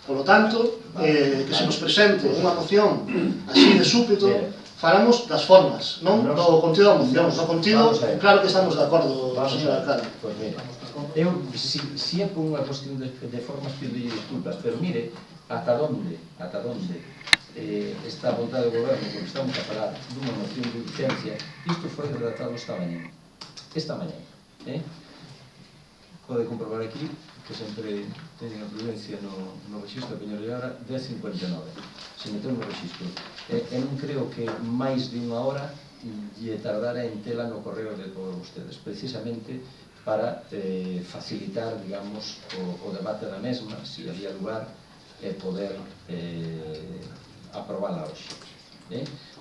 Polo tanto, que se nos presente unha moción así de súpeto, falamos das formas, non do contido da moción. No contido, claro que estamos de acordo, señor alcalde. Pois mire, eu, si é por unha cuestión de formas, pido disculpas, pero mire, ata onde está a vontade do goberno, porque estamos a falar dunha moción de urgencia. Isto foi redactado esta mañá. Pode comprobar aquí que sempre teñen a prudencia no registro de Peñarollara 10.59, se meteu no registro. E non creo que máis de unha hora lle tardara en tela no correo de todos vostedes, precisamente para facilitar, digamos, o debate da mesma, se había lugar, e poder aprobala hoxe.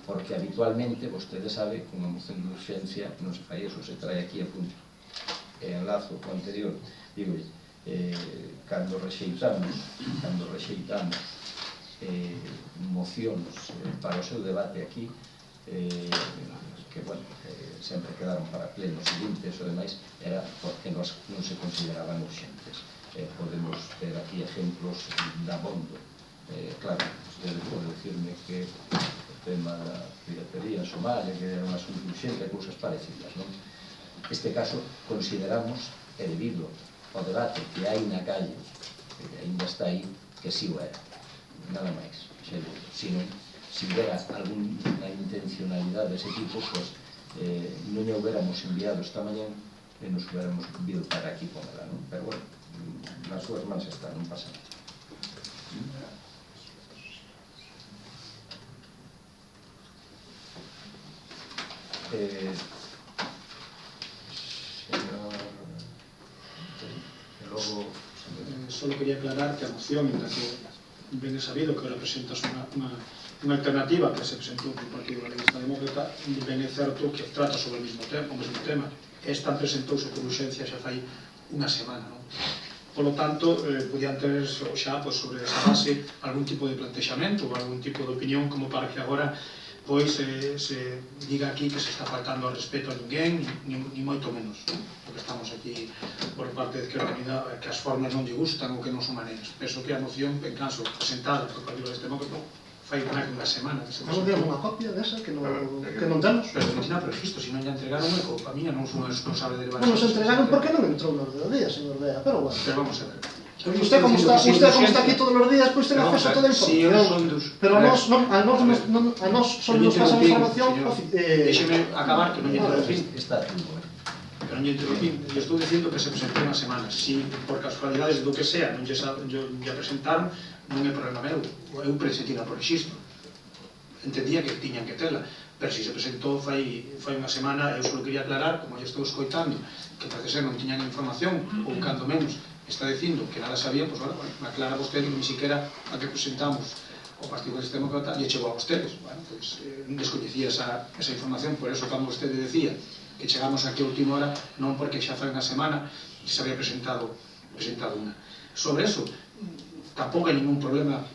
Porque habitualmente, vostede sabe que unha moción de urgencia non se fai eso, se trae aquí a punto. E enlazo co anterior, digo, cando rexeitamos mocións para o seu debate aquí, que, bueno, sempre quedaron para plenos seguintes ou demais, era porque non se consideraban urgentes. Podemos ter aquí exemplos de abondo. Claro, usted pode decirme que o tema da piratería en Somalia, que era un asunto urgente, cousas parecidas, non? Neste caso, consideramos, debido ao debate que hai na calle, que ainda está aí, que si o era. Nada máis. Se houbera alguna intencionalidade dese tipo, pois non lle houbéramos enviado esta mañá e nos houbéramos vido para aquí con ela, non? Pero, bueno, nas súas mans está, non pasa nada. Solo quería aclarar que a moción, en la que ben é sabido que ahora presentas unha alternativa que se presentou por Partido Galeguista Demócrata, ben é certo que trata sobre o mesmo tema. Esta presentouse por urxencia xa fai unha semana, non? Polo tanto, podían ter xa sobre esa base algún tipo de plantexamento ou algún tipo de opinión, como para que agora pois se diga aquí que se está faltando ao respeto a ninguén, ni moito menos, porque estamos aquí por parte de Izquierda Unida, que as formas non lle gustan ou que non son maneiras. Penso que a moción, en caso presentada por Partido Demócrata, fai máis dunha semana que se presentou. Non demos unha copia desa que non temos? Pero non tiña previsto, se non lle entregaron é culpa mía, non son responsable de levar. Non nos entregaron porque non entrou no orden do día, señor Bea, pero bueno. Pero vamos a ver. Usted como está aquí todos os días, pois ten acceso a toda a información. Pero a nós só nos pasan información. Déxeme acabar, que non lle interrumpín. Está tudo, Pero non lle interrumpín. Eu estou dicindo que se presentou unha semana. Si por casualidades do que sea non lle presentaron, non é problema meu. Eu presentei por registro. Entendía que tiñan que tela. Pero se presentou fai unha semana, eu só quería aclarar, como lle estou escoitando, que parece ser non tiñan información, ou cando menos está dicindo que nada sabía, pois, bueno, aclara vostede que ni siquiera a que presentamos o Partido Demócrata lle chegou a vostedes. Bueno, pois, descoñecía esa información, por eso, cando vostede decía que chegamos aquí a última hora, non porque xa fai unha semana que se había presentado unha. Sobre eso, tampouco hai ningún problema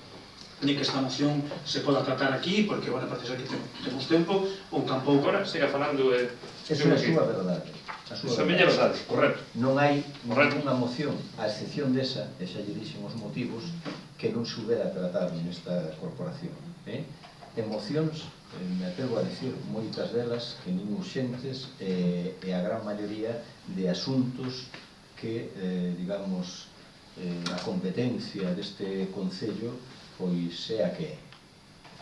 de que esta moción se poda tratar aquí, porque, bueno, parece ser que temos tempo, ou tampouco. Agora, siga falando de... Eso é a súa verdade. Tamén é verdade, correcto. Non hai ninguna moción, a excepción desa, e xa lle dixen os motivos, que non se houbera tratado nesta corporación. Emocións, me atrevo a dicir, moitas delas que nin urxentes, e a gran maioría de asuntos que, digamos, a competencia deste Concello pois sea que é.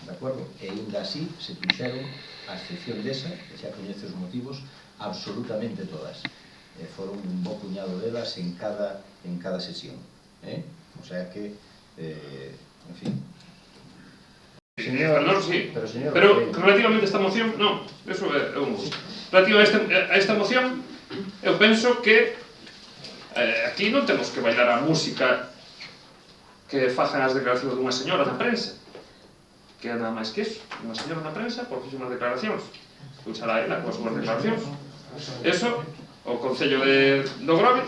De acordo? E ainda así se puxeron, a excepción desa, que xa coñece os motivos, absolutamente todas. Foron un bo puñado delas en cada sesión. O sea que, en fin. Pero relativamente a esta moción, non, eso é un gusto. Relativo a esta moción, eu penso que aquí non temos que bailar a música que fajan as declaracións dunha señora na prensa, que é nada máis que iso, unha señora na prensa por fixo unhas declaracións, escuchará ela coas súas declaracións. Eso, o Concello do Grove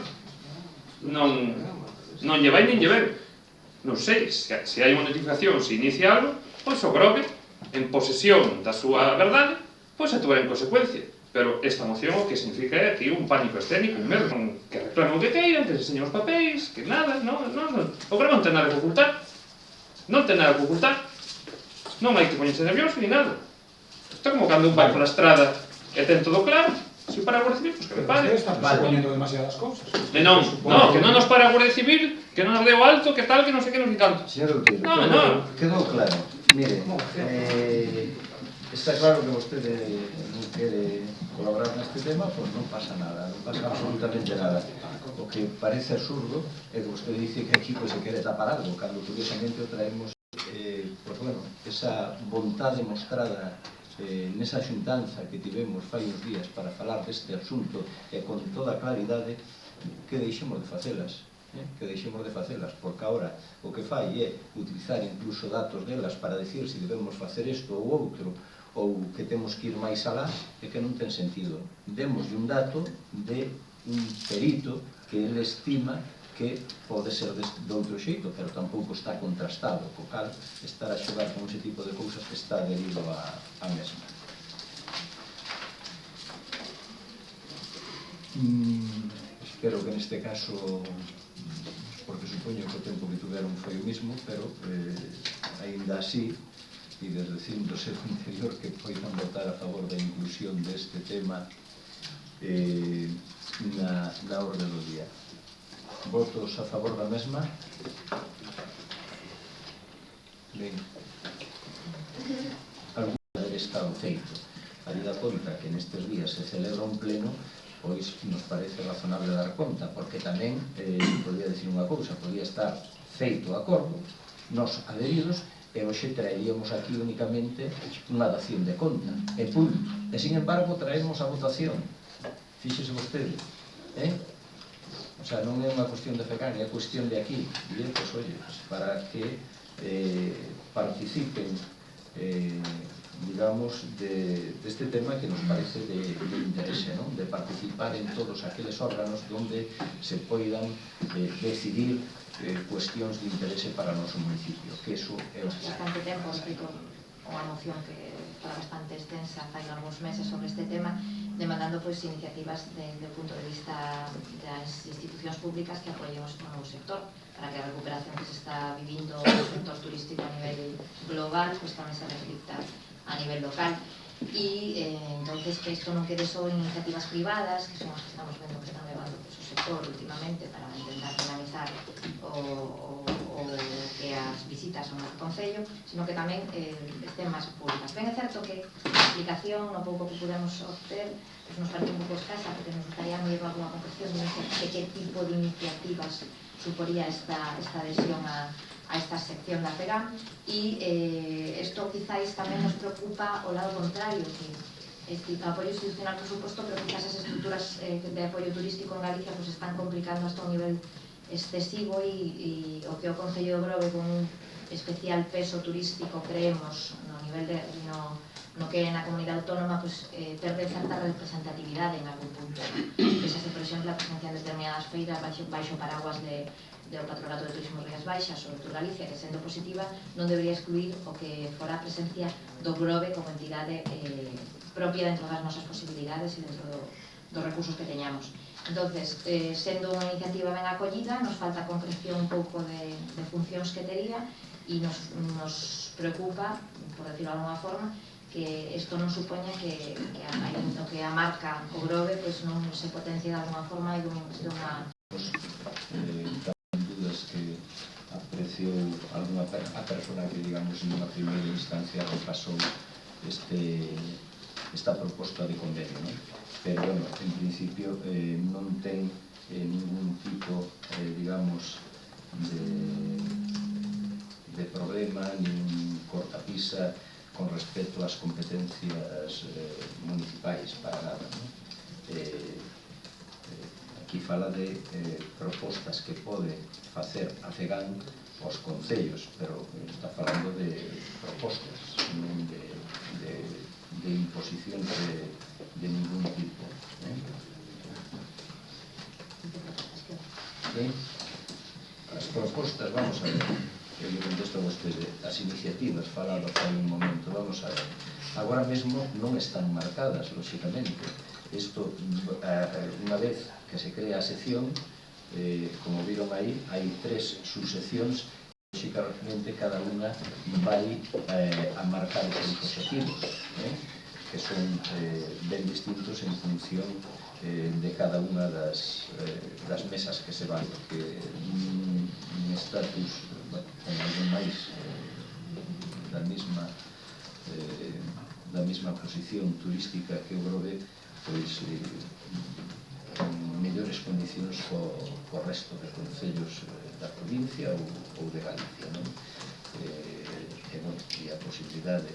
non lle vai nin lle ven. Non sei, se hai unha notificación, se inicia algo, pois o Grove, en posesión da súa verdade, pois actuará en consecuencia. Pero esta moción o que significa é aquí un pánico escénico, un medo, que reclamen o que queiran, que se enseñen os papéis, que nada, non, o Grove non ten nada que ocultar. non ten nada que ocultar, non hai que poñerse nervioso ni nada. Isto é como cando un vai pola estrada e ten todo claro, se o para a Guardia Civil, pois que me pare. Está presuponiendo demasiadas cousas. Non, que non nos para a Guardia Civil, que non nos deu alto, que tal, que non sei que, non sei tanto. Señor Outeiro, No. quedou claro. Mire, está claro que vostede non quere colaborar neste tema, pois non pasa nada, non pasa absolutamente nada. O que parece absurdo é que vostede dice que aquí se quere tapar algo, cando curiosamente o traemos, pois bueno, esa vontade mostrada nesa xuntanza que tivemos fai uns días para falar deste asunto e con toda claridade que deixemos de facelas. Que deixemos de facelas, porque agora o que fai é utilizar incluso datos delas para decir se debemos facer isto ou outro, ou que temos que ir máis alá, é que non ten sentido. Demos un dato de un perito que ele estima que pode ser de outro xeito, pero tampouco está contrastado, co cal estar a xogar con ese tipo de cousas que está adherido a mesma. Espero que neste caso, porque supoño que o tempo que tuveron foi o mismo, pero aínda así, e desdecindo ser o anterior, que poidan votar a favor da inclusión deste tema na orde do día. Votos a favor da mesma? Ben. Alguna debe estar feito. Habida conta que nestes días se celebra un pleno, pois nos parece razonable dar conta, porque tamén, podría dicir unha cousa, podría estar feito o acordo, nos adheridos, e hoxe traeríamos aquí únicamente unha dación de conta, e punto. E, sin embargo, traemos a votación. Fíxese vostede, O sea, non é unha cuestión de FECAN, é cuestión de aquí. E, pois, oye, para que participen, digamos, deste tema que nos parece de interese, de participar en todos aqueles órganos onde se poidan decidir cuestións de interese para o noso municipio, que eso é o que bastante tempo escrito unha moción que foi bastante extensa fai algúns meses sobre este tema, demandando iniciativas desde o punto de vista das institucións públicas que apoyemos o novo sector, para que a recuperación que se está vivindo no sector turístico a nivel global tamén se reflicta a nivel local. E entonces que isto non quede só en iniciativas privadas, que son as que estamos vendo que están levando o sector últimamente para intentar dinamizar o que as visitas ao noso concello, sino que tamén estén máis públicas. Ben, é certo que a explicación, no pouco que podemos obter, nos parece un pouco escasa, porque nos gustaría medir alguna concreción de que tipo de iniciativas suporía esta adhesión a esta sección da FEGAM, e isto quizáis tamén nos preocupa o lado contrario, que o apoio institucional por suposto, pero quizás as estruturas de apoio turístico en Galicia están complicando hasta un nivel excesivo, e o que o Concello de Grove con un especial peso turístico creemos no nivel no que é na comunidade autónoma perde certa representatividade en algún punto. Pensase, por exemplo, a presencia en determinadas feiras baixo paraguas do Patronato de Turismo Rías Baixas ou Tour Galicia, que sendo positiva non debería excluir o que fora a presencia do Grove como entidade propia dentro das nosas posibilidades e dentro dos recursos que teñamos. Entonces, sendo unha iniciativa ben acollida, nos falta concreción un pouco de funcións que tería, e nos preocupa, por decirlo de alguna forma, que isto non supoña que a marca o Grove non se potencie de alguna forma e dunha... Dúdas que apreciou a persona que, digamos, en unha primeira instancia repasou esta proposta de convenio, pero, bueno, en principio non ten ningún tipo, digamos, de problema, nin cortapisa con respecto ás competencias municipais, para nada. Aquí fala de propostas que pode facer a FEGAM aos concellos, pero está falando de propostas, non de imposición de ningún tipo. As propostas, vamos a ver, eu lle contesto a vostede, as iniciativas faladas fai un momento, vamos a ver, agora mesmo non están marcadas, lóxicamente. Isto, unha vez que se crea a sección, como viron aí, hai 3 subseccións lógicamente cada unha vai a marcar os seus objetivos, que son ben distintos en función de cada unha das mesas que se van, porque un estatus con algo máis da mesma posición turística que o Grove, pois con mellores condicións co resto de concellos da provincia ou de Galicia, e a posibilidade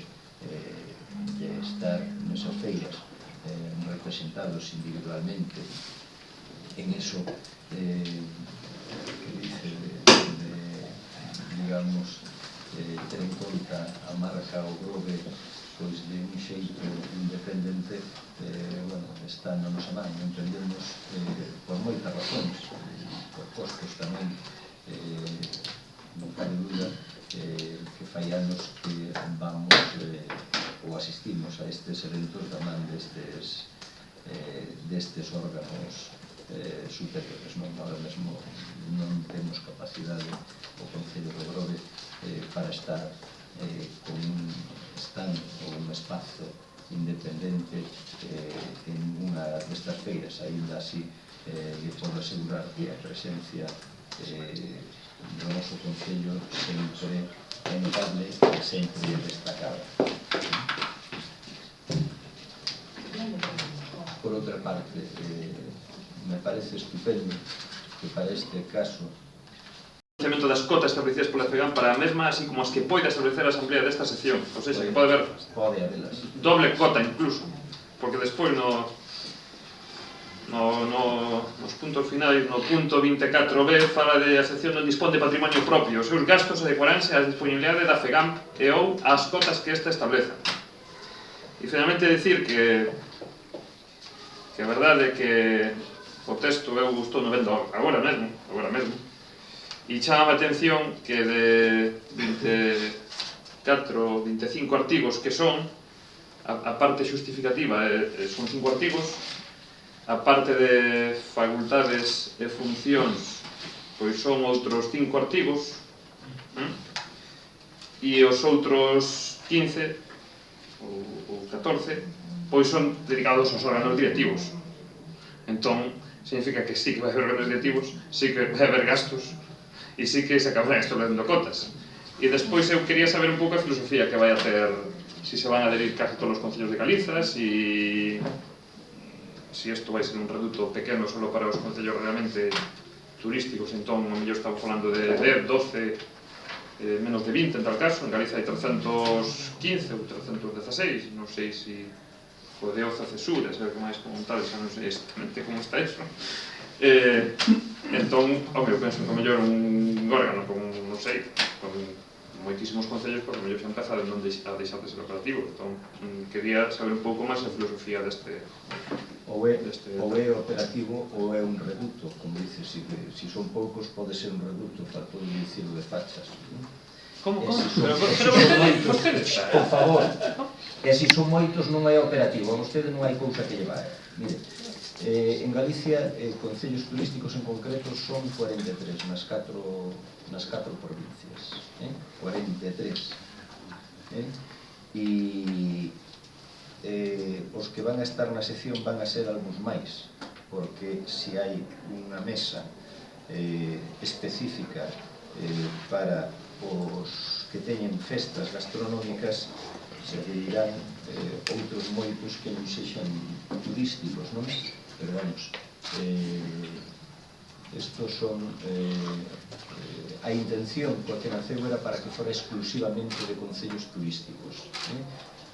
de estar nesas feiras representados individualmente en eso que dice digamos ter en conta a marca o Grove pois de un xeito independente, está na nosa man. Entendemos por moitas razóns, por costos tamén, non cabe dúda que fai anos que vamos ou asistimos a estes eventos da man destes órganos superiores. Ahora mesmo non temos capacidade o Concello do Grove para estar con un stand ou un espazo independente en unha destas feiras. Ainda así, lle podo asegurar que a presencia do noso Concello sempre é notable e sempre destacada. Por outra parte, me parece estupendo que para este caso das cotas establecidas pola FEGAM para a mesma, así como as que poida establecer a Asamblea desta sección, ou seja, que pode haber doble cota incluso, porque despois nos puntos finais, no punto 24b, fala de a sección non dispón de patrimonio propio, os seus gastos adecuaranse á disponibilidade da FEGAM e ou ás cotas que esta estableza. E finalmente decir que a verdade é que o texto eu estou no vendo agora mesmo, e chama a atención que de 24, 25 artigos que son, a parte xustificativa son 5 artigos, a parte de facultades e funcións pois son outros 5 artigos, e os outros 15 ou 14 pois son dedicados aos órganos directivos. Entón, significa que sí que vai haber órganos directivos, sí que vai haber gastos, e sí que se acabarán estableciendo cotas. E despois eu quería saber un pouco a filosofía que vai a ter, si se van a adherir casi todos os concellos de Galiza, si isto vai ser un reduto pequeno solo para os concellos realmente turísticos, entón a mellor estamos falando de 10, 12, menos de 20 en tal caso. En Galiza hai 315 ou 316, non sei se o de Oza Cesura, sabe que máis comentado, xa non sei exactamente como está eso. Entón, eu penso que o mellor un órgano con, non sei, con moitísimos concellos, porque o mellor xa empeza a deixar de ser operativo. Entón, quería saber un pouco máis a filosofía deste... Ou é operativo ou é un reduto, como dices, se son poucos pode ser un reduto para todo o dicilo de fachas. Como? Pero por favor, e se son moitos non é operativo, a vostede non hai cousa que llevar. Mire, en Galicia, concellos turísticos en concreto son 43 nas 4 provincias, 43. E os que van a estar na sección van a ser algúns máis, porque se hai unha mesa específica para os que teñen festas gastronómicas, se dirán outros moitos que non sexan turísticos, non? Pero vamos, estos son a intención coa que naceu era para que fora exclusivamente de concellos turísticos,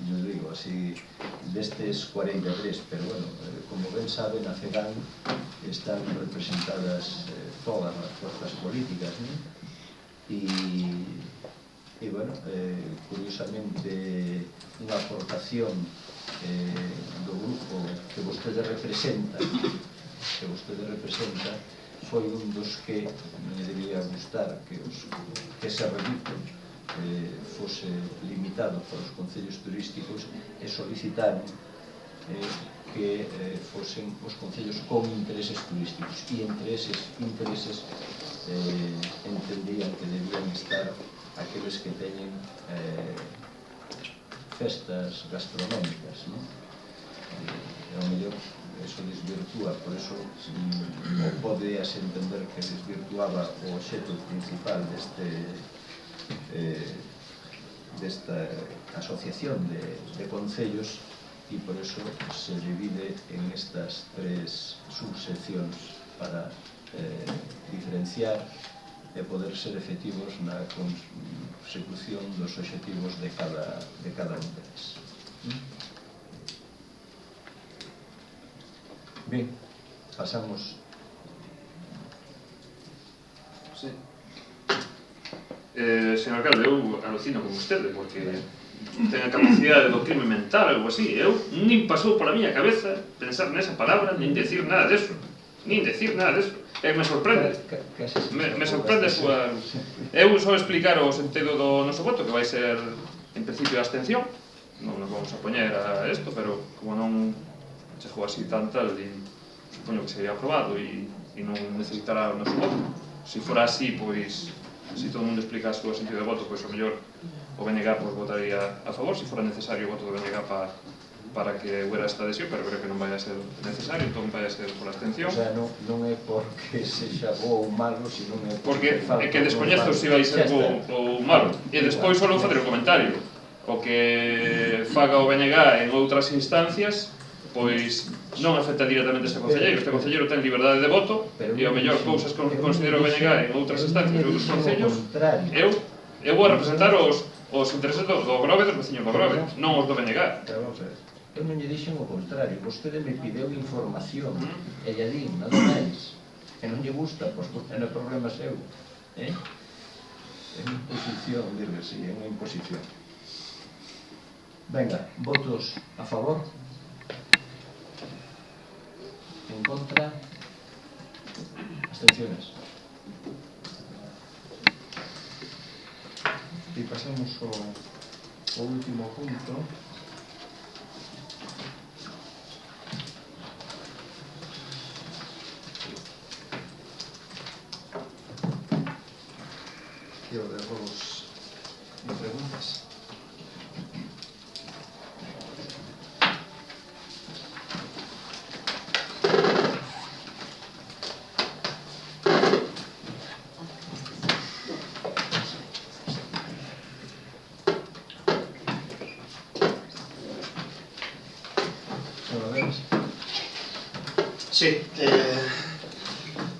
yo digo así, destes 43, pero bueno, como ben sabe, na FEGAM están representadas todas as fuerzas políticas, e bueno, curiosamente unha aportación do grupo que vostede representa foi un dos que me debía gustar que ese reduto fose limitado para os concellos turísticos e solicitaron que fosen os concellos con intereses turísticos, e entre eses intereses entendían que debían estar aqueles que teñen festas gastronómicas, non? Ao mellor eso desvirtúa, por eso podías entender que desvirtuaba o obxecto principal desta asociación de concellos, e por eso se divide en estas tres subseccións para diferenciar e poder ser efectivos na consecución dos obxectivos de cada un deles. Ben, pasamos. Sí. Señor alcalde, eu alucino con vostede, porque ten a capacidade do crime mental, algo así. Eu nin pasou pola miña cabeza pensar nesa palabra, nin decir nada deso. Nin decir nada deso. Me sorprende. Me sorprende a súa... Eu só explicar o sentido do noso voto, que vai ser, en principio, a abstención. Non nos vamos a poñer a isto, pero como non chegou así tan tal, supoño que sería aprobado e non necesitará o noso voto. Se fora así, pois, se todo o mundo explica o seu sentido de voto, pois, o mellor, o BNG votaría a favor, se fora necesario o voto do BNG para que hubiera esta adhesión, pero creo que non vai a ser necesario, entón vai a ser por abstención. O sea, non é porque sexa bo ou malo, sino é porque é que descoñezo se vai ser bo ou malo. E despois só facer o comentario. O que faga o BNG en outras instancias, pois non afecta directamente a este concelleiro. Este concelleiro ten liberdade de voto e ao mellor cousas que considero o BNG en outras instancias e outros concellos. Eu vou a representar os intereses do Grove, dos veciños do Grove, non os do BNG. Eu non lle dixen o contrario, vostede me pideu información e lle di, nada máis, que non lle gusta, pois non é problema seu. É unha imposición, dirle así, é unha imposición. Venga, votos a favor, en contra, abstenciones. E pasamos ao último punto. Que o de vos de preguntas. Sí,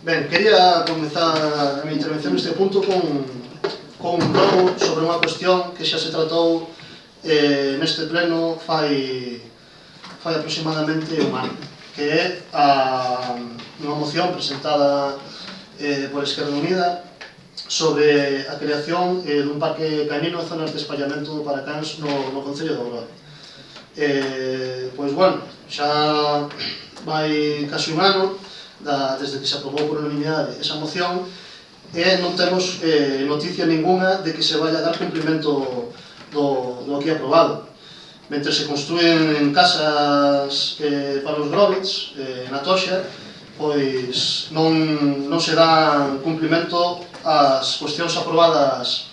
ben, quería comezar a miña intervención neste punto con algo sobre unha cuestión que xa se tratou neste pleno fai aproximadamente un ano, que é unha moción presentada por Esquerda Unida sobre a creación dun parque canino e zonas de espallamento para cans no Concello do Grove. Pois, bueno, xa vai casi un ano desde que se aprobou por unanimidade esa moción e non temos noticia ninguna de que se vaya a dar cumprimento do aquí aprobado. Mentre se construen casas para os Grovets na Toxa, pois non se dan cumprimento ás cuestións aprobadas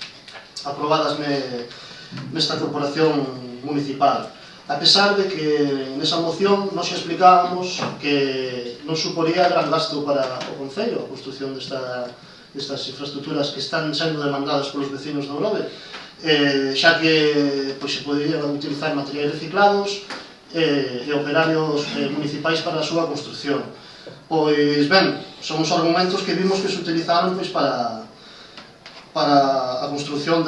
nesta corporación municipal. A pesar de que nesa moción nos explicábamos que non suporía gran gasto para o Concello a construción destas infraestructuras que están sendo demandadas polos vecinos do Grove, xa que se poderían utilizar materiais reciclados e operarios municipais para a súa construción. Pois ben, son os argumentos que vimos que se utilizaron para a construción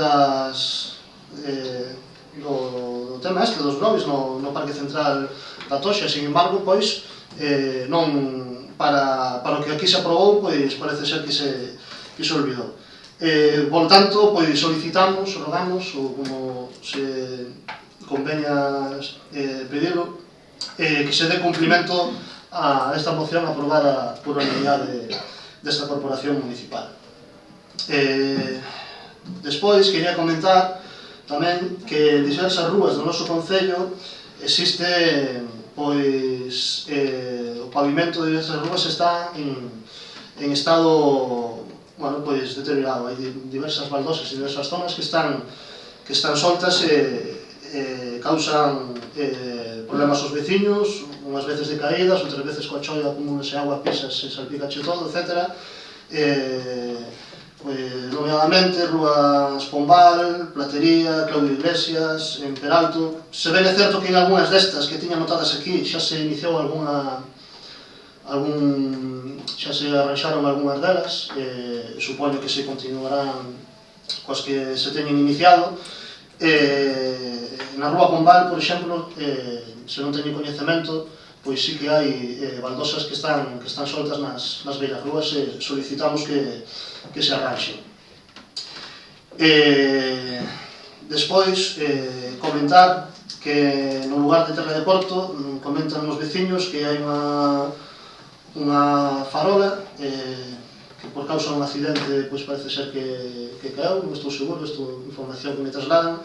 do tema este dos Groves no Parque Central da Toxa. Sin embargo, pois non para o que aquí se aprobou, pois parece ser que se olvidou. Por tanto, pois solicitamos, rogamos, ou como se conveña pedirlo, que se dé cumprimento a esta moción aprobada por unanimidade desta corporación municipal. Despois, quería comentar tamén que en diversas rúas do noso concello existe, pois, o pavimento de diversas rúas está en estado bueno, pois deteriorado. Hai diversas baldosas e diversas zonas que están soltas e causan problemas aos veciños, unhas veces de caídas, outras veces coa choia acumúlase agua, pisas e salpicache todo, etc. Nomeadamente Rúas Pombal, Platería, Claudio Iglesias, en Peralto. Se ben é certo que en algunhas destas que tiña notadas aquí xa se iniciou xa se arranxaron algunhas delas, supoño que se continuarán coas que se teñen iniciado. Na Rúa Pombal, por exemplo, se non teñen coñecemento, pois sí que hai baldosas que están soltas nas beiras rúas e solicitamos que se arranxen. Despois, comentar que no lugar de Terra de Porto comentan os veciños que hai unha farola que por causa dun accidente parece ser que caeu, non estou seguro, isto é información que me trasladan,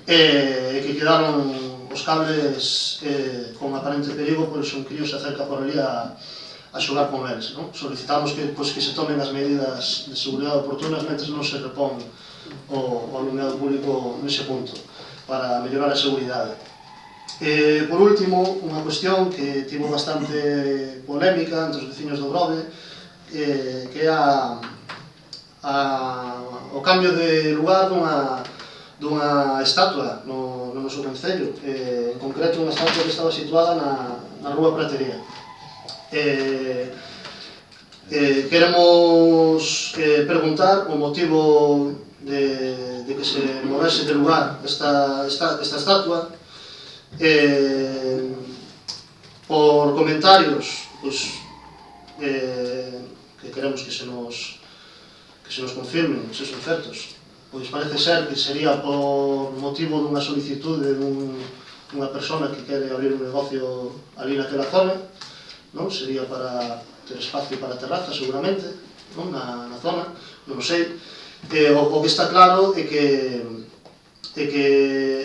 e que quedaron os cables con aparente perigo, por iso un crío se acerca por ali a xogar con eles. Solicitamos que se tomen as medidas de seguridade oportunas mentre non se repón o alumeado público nese punto para mellorar a seguridade. Por último, unha cuestión que tivo bastante polémica entre os veciños do Grove, que é o cambio de lugar dunha estatua no noso concello, en concreto unha estatua que estaba situada na Rúa Pratería. Queremos preguntar o motivo de que se movese de lugar esta estatua. Por comentarios que queremos que se nos confirmen, se son certos, pois parece ser que sería por motivo dunha solicitude dunha persona que quere abrir un negocio ali naquela zona, sería para ter espacio para terraza seguramente na zona, non sei. O que está claro é que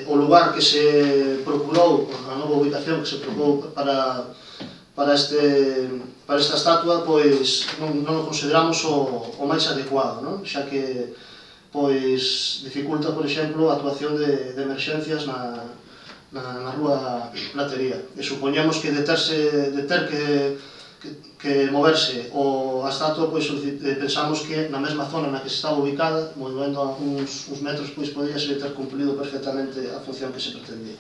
o lugar que se procurou, a nova ubicación que se procurou para esta estatua, pois non o consideramos o máis adecuado, xa que dificulta, por exemplo, a actuación de emerxencias na Rúa Platería. E supoñemos que de ter que moverse a estatua, pensamos que na mesma zona na que se estaba ubicada, movendo a uns metros, podría ser ter cumplido perfectamente a función que se pretendía.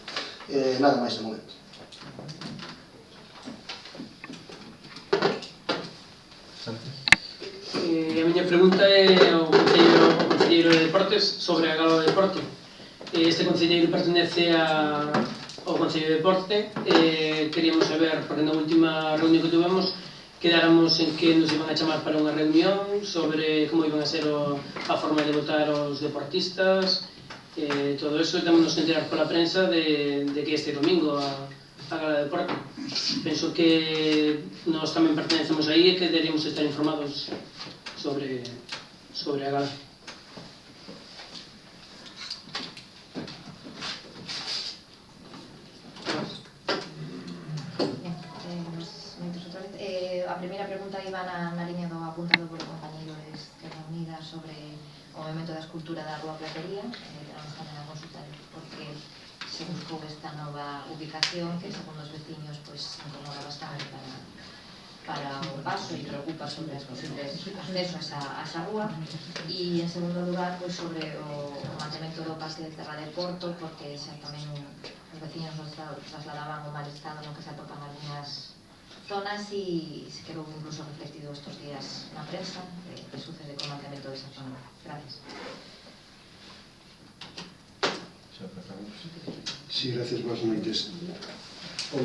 Nada máis de momento. A miña pregunta é ao concelleiro de Deportes sobre a Gala de Deporte. Este concelleiro pertenece ao Concello de Deporte. Queríamos saber, porque na última reunión que tivemos quedáramos en que nos iban a chamar para unha reunión sobre como iban a ser a forma de votar os deportistas, todo eso. Temos que enterar pola prensa de que este domingo a Gala de Deporte. Penso que nós tamén pertenecemos aí e que deberíamos estar informados sobre a Gala. A primeira pregunta iba na liña do apuntado polo compañeiro de Esquerra Unida sobre o movimento da escultura da Rúa Platería, que vamos tamén a consultar porque se buscou esta nova ubicación que, segundo os veciños, incomoda bastante para o paso e preocupa sobre as posibles accesos a esa rúa. E, en segundo lugar, sobre o mantemento do parque de Terra de Porto, porque xa tamén os veciños nos trasladaban o mal estado no que se atopan algunhas zonas e se quedou incluso reflectido estos días na prensa que sucede con o mantemento desa zona. Gracias. Sí, gracias, boas noites. A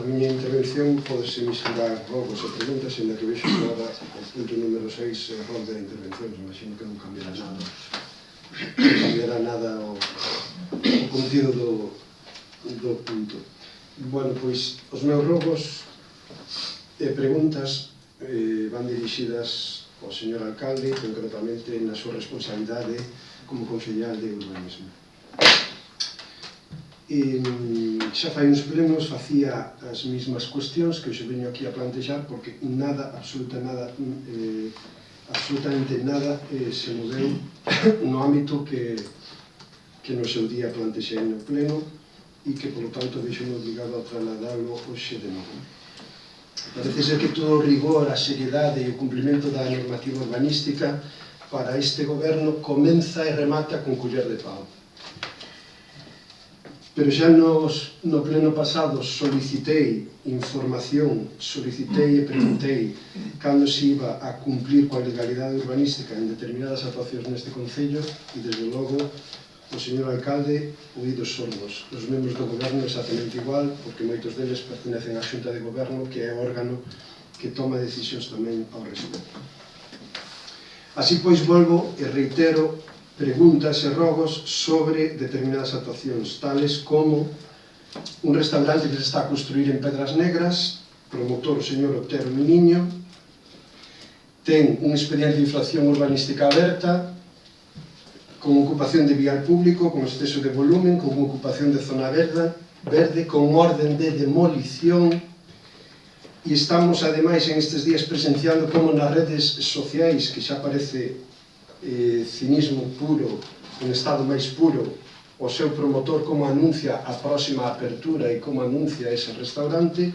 miña intervención podese misturar rogos e preguntas, en la que vexo que agora o punto número 6 é error da intervención, imagino que non cambiará nada o contido do punto. Bueno, pois os meus rogos e preguntas van dirixidas ao señor alcalde, concretamente na súa responsabilidade como concellal de urbanismo. Xa fai uns plenos facía as mesmas cuestións que hoxe veño aquí a plantear, porque nada, absoluta nada absolutamente nada se moveu no ámbito que no seu día plantexei no pleno e que, polo tanto, vexo-me obligado a trasladarlo hoxe de novo. Parece ser que todo o rigor, a seriedade e o cumprimento da normativa urbanística para este goberno comeza e remata con culler de pau. Pero xa no pleno pasado solicitei información, solicitei e preguntei cando se iba a cumplir coa legalidade urbanística en determinadas actuacións neste Concello e, desde logo, o señor alcalde, oídos sordos. Os membros do goberno exactamente igual, porque moitos deles pertenecen á Xunta de Goberno, que é o órgano que toma decisións tamén ao respecto. Así pois, volvo e reitero preguntas e rogos sobre determinadas actuacións, tales como un restaurante que se está a construir en Pedras Negras, promotor o señor Otero Miniño, ten un expediente de infracción urbanística aberta, con ocupación de vial público, con exceso de volumen, con ocupación de zona verde, con orden de demolición, e estamos, ademais, en estes días presenciando como nas redes sociais, que xa parece cinismo puro, en estado máis puro, o seu promotor como anuncia a próxima apertura e como anuncia ese restaurante,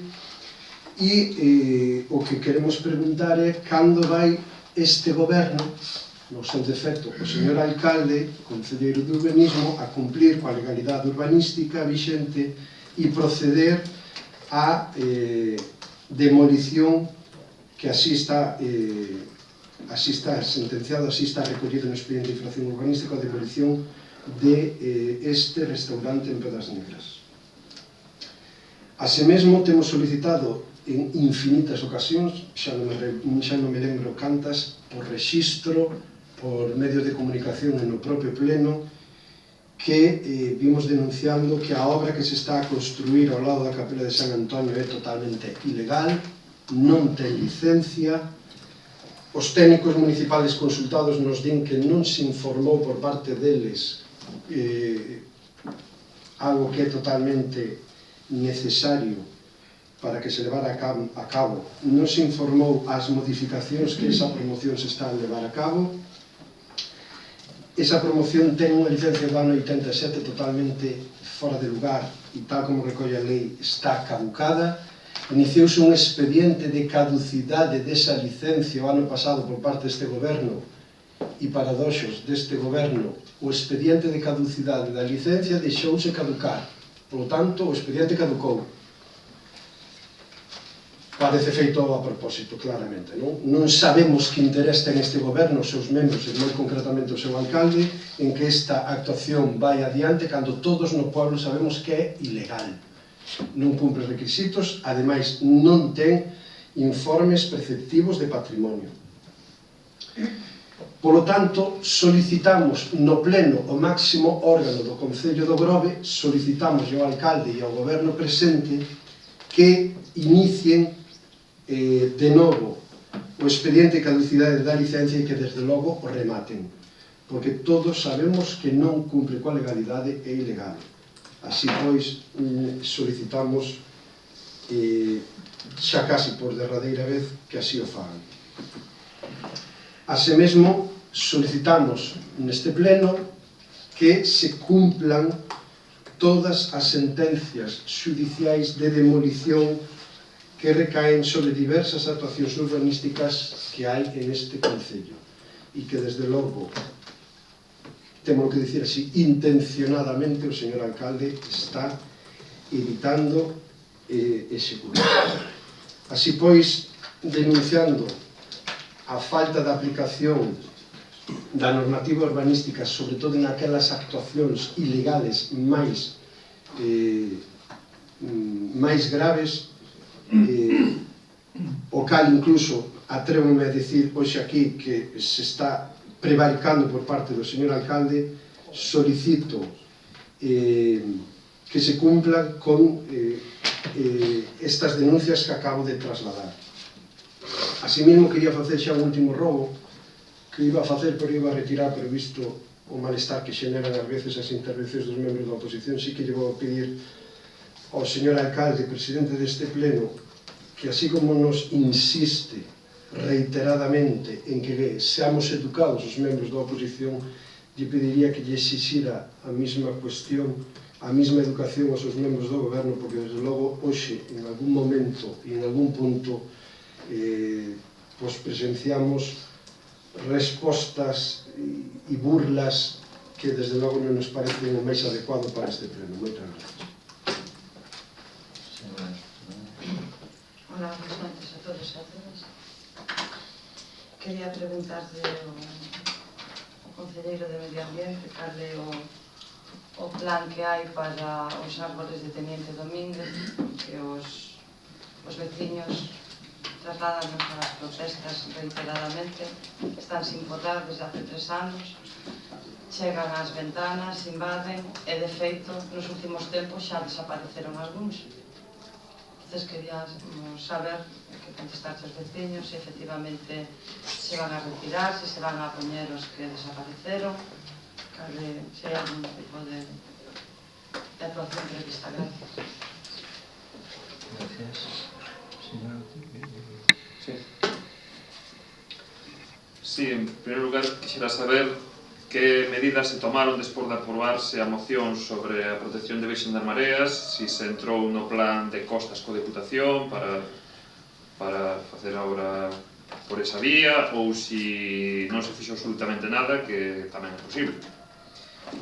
e o que queremos preguntar é cando vai este goberno, no seu defecto o señor alcalde, concelleiro de urbanismo, a cumplir coa legalidade urbanística vixente e proceder á demolición que así está sentenciado, así está recollido no expediente de infracción urbanística, a demolición de este restaurante en Pedras Negras. Así mesmo temos solicitado en infinitas ocasións, xa non me lembro cantas, por rexistro, por medios de comunicación e no propio pleno, que vimos denunciando que a obra que se está a construir ao lado da Capela de San Antonio é totalmente ilegal, non ten licencia. Os técnicos municipales consultados nos din que non se informou por parte deles algo que é totalmente necesario para que se levara a cabo. Non se informou as modificacións que esa promoción se está a levar a cabo. Esa promoción ten unha licencia do ano 87 totalmente fora de lugar e, tal como recolle a lei, está caducada. Iniciouse un expediente de caducidade desa licencia o ano pasado por parte deste goberno e, paradoxos deste goberno, o expediente de caducidade da licencia deixouse caducar. Por lo tanto, o expediente caducou. Parece feito a propósito, claramente, non? Non sabemos que interés ten este goberno, os seus membros, e moi concretamente o seu alcalde, en que esta actuación vai adiante cando todos no pueblo sabemos que é ilegal. Non cumpre requisitos, ademais non ten informes preceptivos de patrimonio. Polo tanto, solicitamos no pleno o máximo órgano do Concello do Grove, solicitamos ao alcalde e ao goberno presente que inicien de novo o expediente de caducidade da licencia e que desde logo o rematen, porque todos sabemos que non cumpre coa legalidade e é ilegal. Así pois, solicitamos xa casi por derradeira vez que así o fagan. Así mesmo, solicitamos neste pleno que se cumplan todas as sentencias xudiciais de demolición que recaen sobre diversas actuacións urbanísticas que hai en este Concello e que, desde logo, temos que dicir así, intencionadamente o señor alcalde está evitando executar. Así pois, denunciando a falta de aplicación da normativa urbanística, sobre todo naquelas actuacións ilegales máis graves, o cal incluso atrévome a dicir hoxe aquí que se está prevaricando por parte do señor alcalde, solicito que se cumplan con estas denuncias que acabo de trasladar. Así mesmo quería facer xa un último rogo que iba a facer, pero iba a retirar, pero visto o malestar que xeneran ás veces as intervencións dos membros da oposición, sí que lle vou pedir ao señor alcalde, presidente deste pleno, que así como nos insiste reiteradamente en que seamos educados os membros da oposición, lle pediría que lle exixira a mesma cuestión, a mesma educación aos seus membros do goberno, porque desde logo hoxe, en algún momento e en algún punto, presenciamos respostas e burlas que desde logo non nos parecen o máis adecuado para este pleno. Moitas gracias. Hola, buenas noches a todos e a todas. Quería preguntarle ao concelleiro de Medio Ambiente cal é o plan que hai para os árboles de Teniente Domínguez, que os veciños trasladanos ás protestas reiteradamente, están sin podar desde hace 3 anos, chegan ás ventanas, invaden e, de feito, nos últimos tempos xa desapareceron algúns. Entonces queríamos saber que contestarse os veciños se efectivamente se van a retirar, se van a poñer os que desapareceron, se hai algún tipo de actuación prevista. Gracias. Gracias. Señor. Sí, en primer lugar, quixera saber que medidas se tomaron despois de aprobarse a moción sobre a protección de Virxen das Mareas, si se entrou no plan de costas co Deputación para facer a obra por esa vía, ou si non se fixo absolutamente nada, que tamén é posible.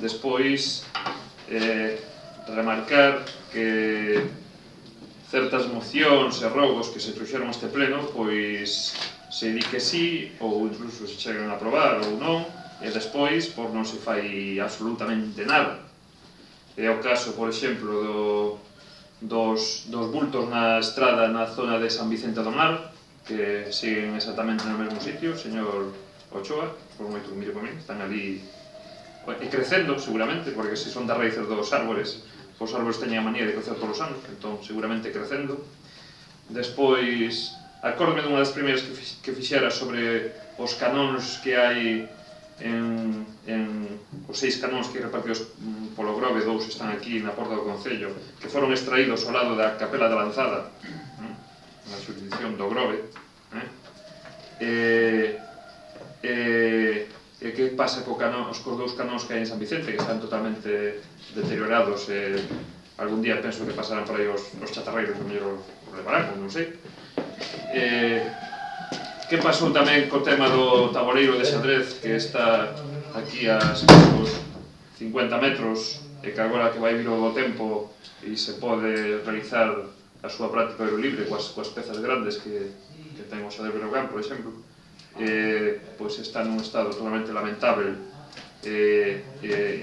Despois, remarcar que certas mocións e rogos que se trouxeron a este pleno, pois se di que sí, ou incluso se chegan a aprobar ou non, e despois non se fai absolutamente nada. É o caso, por exemplo, dos bultos na estrada na zona de San Vicente do Mar, que siguen exactamente no mesmo sitio, señor Ochoa, por moito que mire por mí, están ali e crecendo seguramente, porque se son das raíces dos árboles, os árboles teñen a manía de crecer todos os anos, entón seguramente crecendo. Despois, acórdome dunha das primeiras que fixera sobre os canóns que hai os 6 canóns que repartidos polo Grove, 2 están aquí na porta do Concello, que foron extraídos ao lado da Capela da Lanzada, na xurisdicción do Grove. E que pasa cos 2 canóns que hai en San Vicente, que están totalmente deteriorados, e algún día penso que pasarán por aí os chatarreiros, o mellor os levarán, non sei. Que pasou tamén co tema do taboleiro de xadrez, que está aquí a escasos 50 metros, e que agora que vai vir o tempo e se pode realizar a súa práctica aerolibre coas pezas grandes que ten o xadrez Breogán, por exemplo, pois está nun estado totalmente lamentable e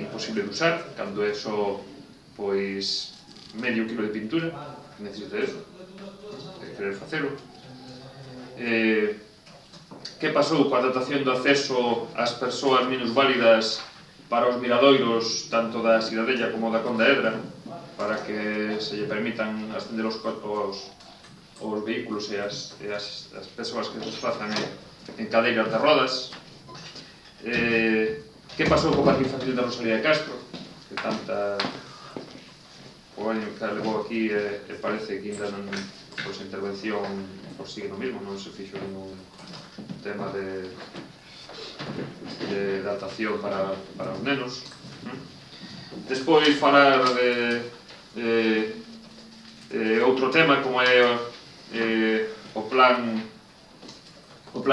imposible de usar, cando é só pois medio kilo de pintura, que necesita eso, de querer facelo. Que pasou coa adaptación do acceso ás persoas minusválidas para os miradoiros tanto da Cidadella como da Conda Edra, para que se lle permitan ascender os vehículos e as persoas que se desplazan en cadeiras de rodas. Que pasou co Parque Infantil da Rosalía de Castro, que tanta polémica levou aquí, e parece que ainda non, pois a intervención sigue no mismo, non se fixo ningún tema de adaptación para os nenos. Despois falar de outro tema, como é o plan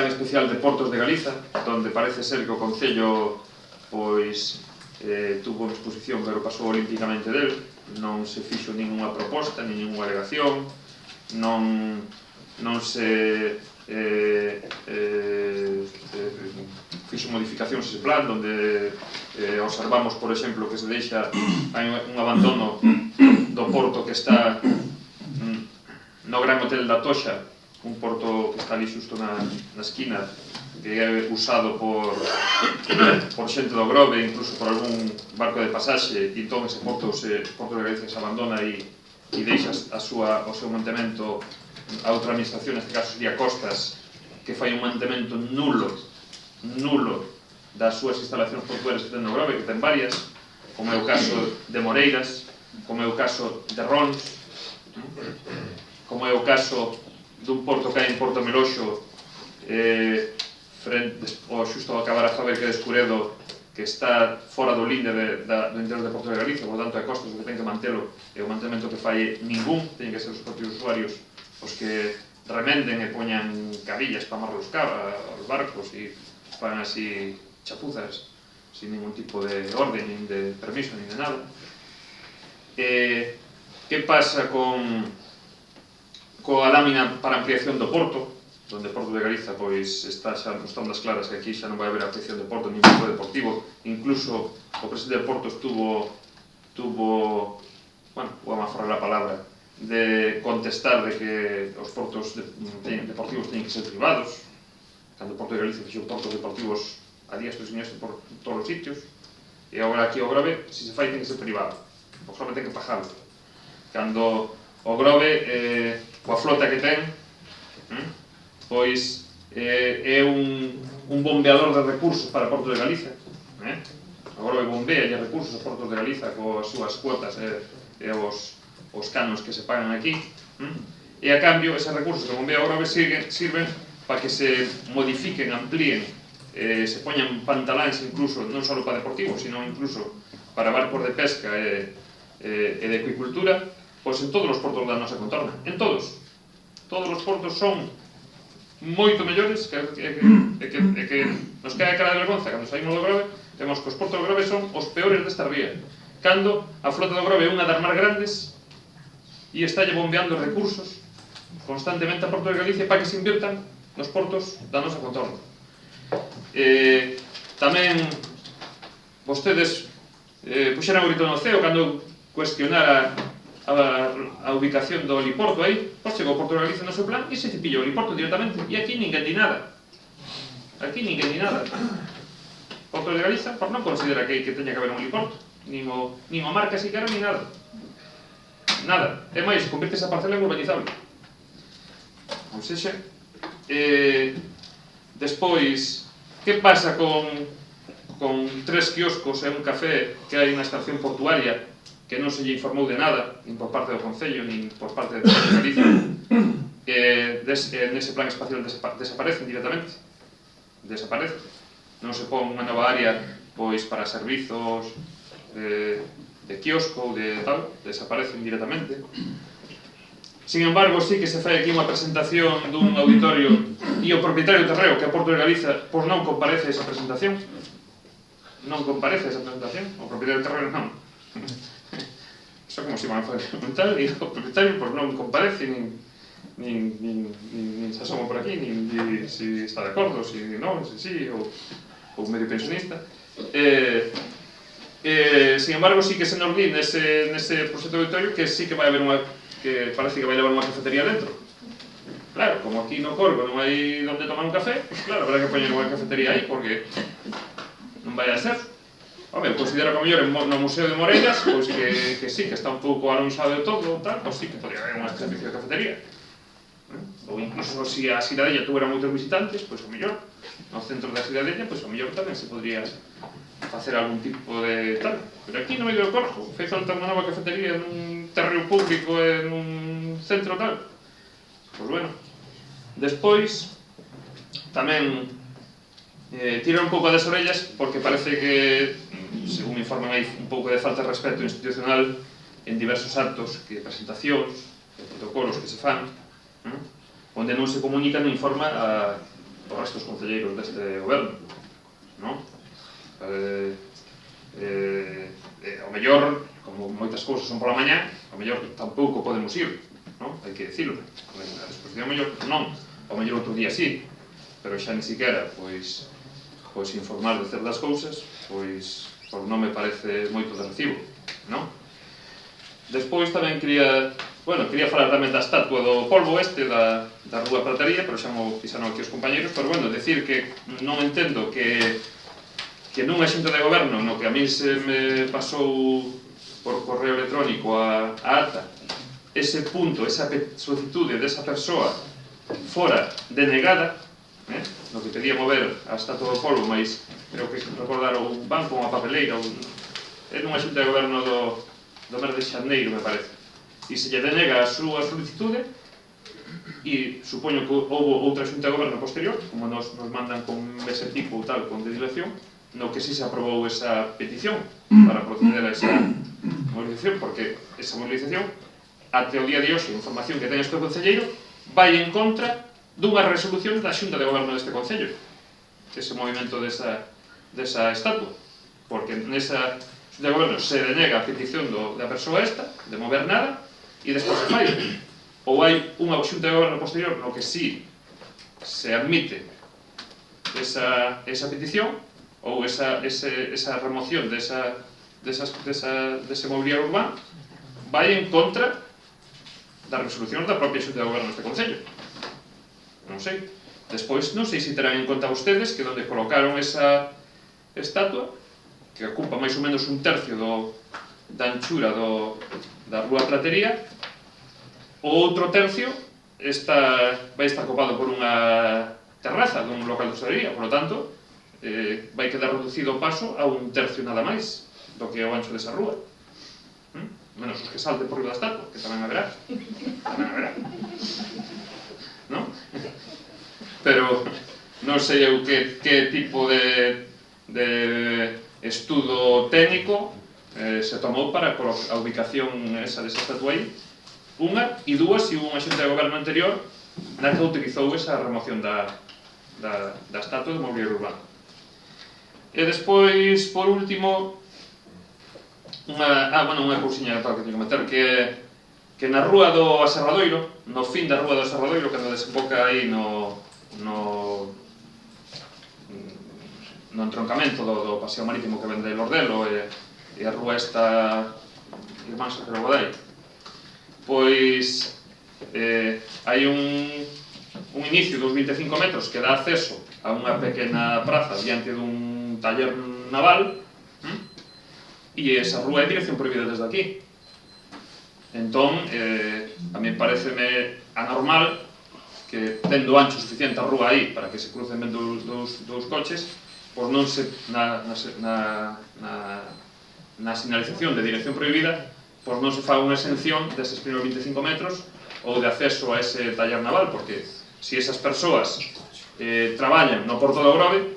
especial de Portos de Galiza, onde parece ser que o Concello pois tuvo unha exposición, pero pasou olímpicamente del, non se fixo ninguna proposta, ninguna alegación, non se fixo modificacións ese plan, onde observamos, por exemplo, que se deixa un abandono do porto que está no Gran Hotel da Toxa, un porto que está ali xusto na esquina, que é usado por xente do Grove, incluso por algún barco de pasaxe, e entón ese porto de Galicia se abandona e deixa o seu mantemento a outra administración, neste caso sería Costas, que fai un mantemento nulo das súas instalacións portuarias que ten no Grove, que ten varias, como é o caso de Moreiras, como é o caso de Rons, como é o caso dun porto que hai en Porto Meloxo, xusto ao acabar a fábrica de Escuredo, que está fora do linde do interior de Porto de Galicia, por tanto, a costas o que ten que mantelo e o mantemento que falle ningún, teñen que ser os propios usuarios os que remenden e poñan cabillas para amarrar os barcos e fan así chapuzas sin ningún tipo de orden, nin de permiso, nin de nada. Que pasa coa lámina para ampliación do porto, donde Porto de Galiza pois está xa mostrando as claras que aquí xa non vai haber ampliación de porto nin porto deportivo. Incluso o presidente de Portos tuvo bueno, vou aforrar a palabra, de contestar de que os portos deportivos teñen que ser privados, cando Porto de Galicia fixo portos deportivos a días e siniestro por todos os sitios, e agora aquí o Grove, se se fai, ten que ser privado, o Grove ten que pagarlo. Cando o Grove, coa flota que ten, pois é un bombeador de recursos para Porto de Galiza. Agora bombea recursos a Porto de Galiza coas súas cuotas e os canos que se pagan aquí. E a cambio, eses recursos que bombea agora sirven para que se modifiquen, amplíen, se poñan pantaláns incluso, non só para deportivos, sino incluso para barcos de pesca e de acuicultura, pois en todos os portos da nosa contorna. En todos. Todos os portos son moito mellores que nos cae a cara de vergonza cando saímos do Grove. Vemos que os portos do Grove son os peores desta ría, cando a flota do Grove é unha das máis grandes e estálle bombeando recursos constantemente a Porto de Galicia para que se inviertan nos portos da nosa contorna. Tamén vostedes puxeran o grito no ceo cando cuestionara a ubicación do heliporto aí, pois chegou o Porto de Galicia no seu plan e se pillou o heliporto directamente, e aquí ninguén di nada. Aquí ninguén di nada. Porto de Galiza, por non considera que teña que haber un heliporto, nin o marca siquiera, nin nada. Nada. É máis, convirte esa parcela en urbanizable. Ou sexa, despois, que pasa con 3 quioscos e un café que hai na estación portuaria que non se lle informou de nada, nin por parte do Concello, nin por parte de Galicia, nese plan espacial desaparecen directamente. Desaparecen. Non se pon unha nova área pois para servizos de quiosco ou de tal, desaparecen directamente. Sin embargo, sí que se fai aquí unha presentación dun auditorio e o propietario do terreo, que é Porto de Galiza, pois non comparece a esa presentación. Non comparece a esa presentación. O propietario do terreo non. Iso como se van a fazer tal, e o propietario pois non comparece, nin se asoma por aquí, nin se está de acordo, se non, se sí, ou medio pensionista. Sin embargo, sí que se nos di nese proxecto auditorio que sí que vai haber que parece que vai levar unha cafetería dentro. Claro, como aquí no Corgo non hai onde tomar un café, claro, habrá que poñer unha cafetería aí, porque non vai a ser. Home, eu considero que a mellor no Museo de Morellas, pois que sí, que está un pouco alonxado de todo, tal, pois sí que podría haber unha servicio de cafetería. Ou incluso se a Cidadella tuvera moitos visitantes, pois o mellor, no centro da Cidadella, pois o mellor tamén se podría facer algún tipo de tal. Pero aquí no medio do Corgo, fai falta unha nova cafetería nun terreo público e nun centro tal. Pois bueno, despois tamén tiran un pouco das orellas porque parece que, según me informan, hai un pouco de falta de respeto institucional en diversos actos, que presentacións, protocolos que se fan, onde non se comunica non informa aos restos concelleiros deste goberno, non? Ao mellor, como moitas cousas son pola mañá, ao mellor tampouco podemos ir, non? Hai que dicilo. A disposición ao mellor non, ao mellor outro día sí, pero xa ni siquiera, pois informar de certas cousas, pois non me parece moito de recibo, non? Despois tamén quería falar tamén da estatua do polvo da Rúa Plataría, pero xa mo pisaron aquí os compañeros, pero bueno, decir que non entendo que nunha xunta de goberno no que a mí se me pasou por correo electrónico a ata, ese punto, esa solicitude desa persoa fora denegada, no que pedía mover a estatua do polvo, mas creo que recordar un banco, unha papeleira, é nunha xunta de goberno do mes de xaneiro, me parece, e se lle denega a súa solicitude e supoño que houve outra xunta de goberno posterior, como nos mandan con ese tipo ou tal, con de dilación, no que si se aprobou esa petición para proceder a esa movilización, porque esa movilización, até o día de hoxe, a información que ten este concelleiro, vai en contra dunhas resolucións da xunta de goberno deste concello, ese movimento desa estatua, porque nesa xunta de goberno se denega a petición da persoa esta, de mover nada, e despois se fai. Ou hai unha xunta de goberno posterior no que sí se admite esa petición, ou esa remoción dese mobiliario urbano, vai en contra das resolucións da propia xunta de goberno deste concello. Non sei. Despois, non sei se terán en conta vostedes que onde colocaron esa estatua, que ocupa máis ou menos un tercio da anchura da rúa Pratería, o outro tercio vai estar copado por unha terraza dun local de hostalería, por lo tanto, vai quedar reducido o paso a un tercio nada máis do que é o ancho desa rúa. Menos os que salten por riba da estatua, que tamén haberá. Non? Pero non sei eu que tipo de estudo técnico se tomou para a ubicación esa desa estatua aí. Unha, e dúas, se hubo unha xunta de goberno anterior na que utilizou esa remoción da estatua do mobiliario urbano. E despois, por último, unha cousiña que teño que meter, que na rúa do Aserradoiro, no fin da rúa do Aserradoiro, cando desemboca aí no entroncamento do paseo marítimo que ven de Lordelo e a rúa esta Irmán Sacero Godai, pois hai un inicio dos 25 metros que dá acceso a unha pequena praza diante dun taller naval, e esa rúa é dirección prohibida desde aquí. Entón, a mí pareceme anormal que, tendo ancho suficiente a rúa aí para que se crucen ben dous coches, pois non se, na sinalización de dirección prohibida, pois non se faga unha exención deses primeiros 25 metros ou de acceso a ese taller naval, porque se esas persoas traballan no Porto do Grove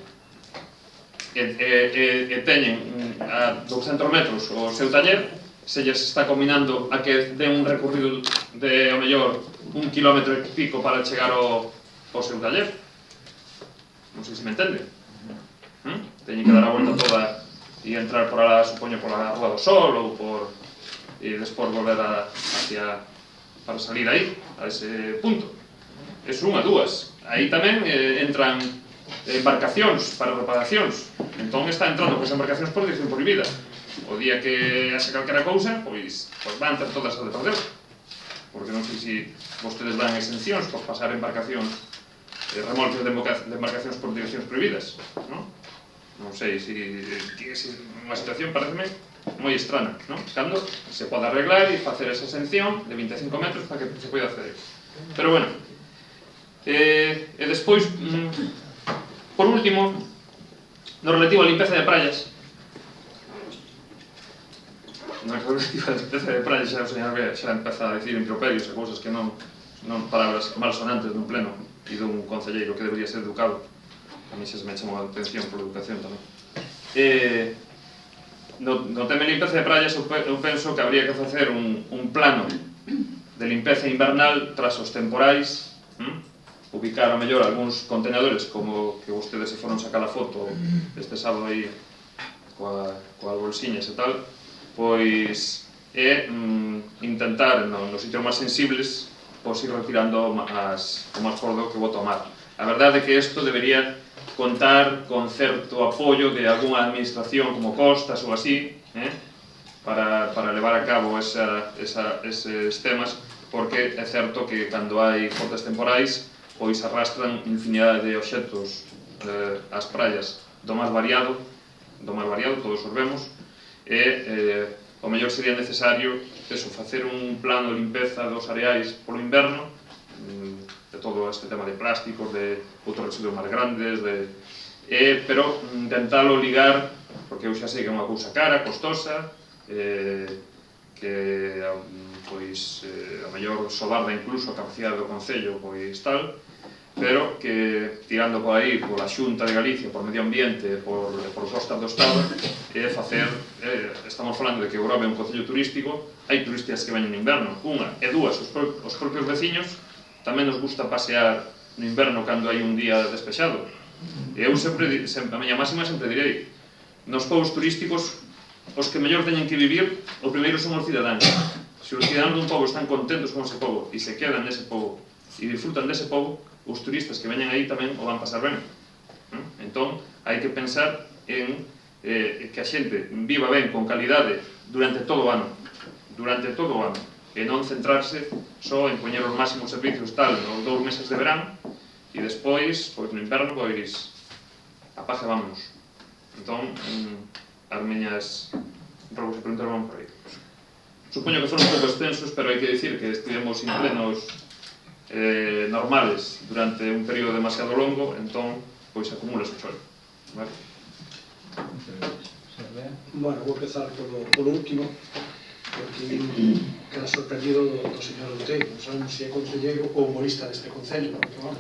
e teñen a 200 metros o seu taller, se lles está combinando a que den un recorrido de, ao mellor, 1 kilómetro e pico para chegar ao seu taller. Non sei se me entende. Teñen que dar a volta toda e entrar por ala, supoño, por a Rúa do Sol ou e despois volver para salir aí, a ese punto. Es unha, dúas. Aí tamén entran embarcacións para reparacións. Entón está entrando con embarcacións por dirección prohibida. O día que haxe calquera cousa, pois van ter todas as de perder. Porque non sei se vostedes dan exencións por pasar embarcacións, remolques de embarcacións por direccións prohibidas, non? Non sei se unha situación pareceme moi estrana, non? Cando se pode arreglar e facer esa exención de 25 metros para que se poida acceder. Pero bueno, e despois, por último, no relativo a limpeza de praias, na relativa a limpeza de praias xa o señor xa empeza a dicir improperios e cousas que non palabras malsonantes dun pleno e dun concelleiro que debería ser educado. A mí xa se me chamou a atención por educación tamén. No tema de limpeza de praias eu penso que habría que facer un plano de limpeza invernal tras os temporais, ubicar a mellor algúns contenedores como que vostedes se foron sacar a foto este sábado aí coas bolsiñas e tal, pois é intentar nos sitios máis sensibles pois ir retirando o máis fordo que vou tomar. A verdade é que isto debería contar con certo apoio de algunha administración como Costas ou así, para levar a cabo eses temas, porque é certo que cando hai fortes temporais pois arrastran infinidade de obxectos ás praias do máis variado, todos os vemos, e o mellor sería necesario facer un plano de limpeza dos areais polo inverno, de todo este tema de plásticos, de outros residuos máis grandes, pero intentalo ligar, porque eu xa sei que é unha cousa cara, costosa, que que pois a mellor sobarda incluso a capacidade do Concello pois tal, pero que tirando por aí pola Xunta de Galicia, por Medio Ambiente, por Costas do Estado, estamos falando de que Grove é un concello turístico, hai turistas que veñen no inverno, unha e dúas, os propios veciños tamén nos gusta pasear no inverno cando hai un día despexado. E eu sempre, a miña máxima sempre direi, nos povos turísticos os que mellor teñen que vivir, o primeiro son os cidadáns. Se os cidadáns dun pobo están contentos con ese pobo e se quedan nese pobo e disfrutan dese pobo, os turistas que veñen aí tamén o van pasar ben. Entón, hai que pensar en que a xente viva ben, con calidade, durante todo o ano, e non centrarse só en poñer os máximos servicios tal nos 2 meses de verán e despois, pois no inverno, pois apaga, vámonos. Entón, as miñas robos e preguntas van por aí. Supoño que foron un pouco extensos, pero hai que dicir que estivemos en plenos normales durante un período demasiado longo, entón, pois acumúlase o cholo. Vale? Bueno, vou empezar polo último, porque queda sorprendido do señor Outeiro. Non sabemos se é concelleiro ou humorista deste concello, porque, vamos,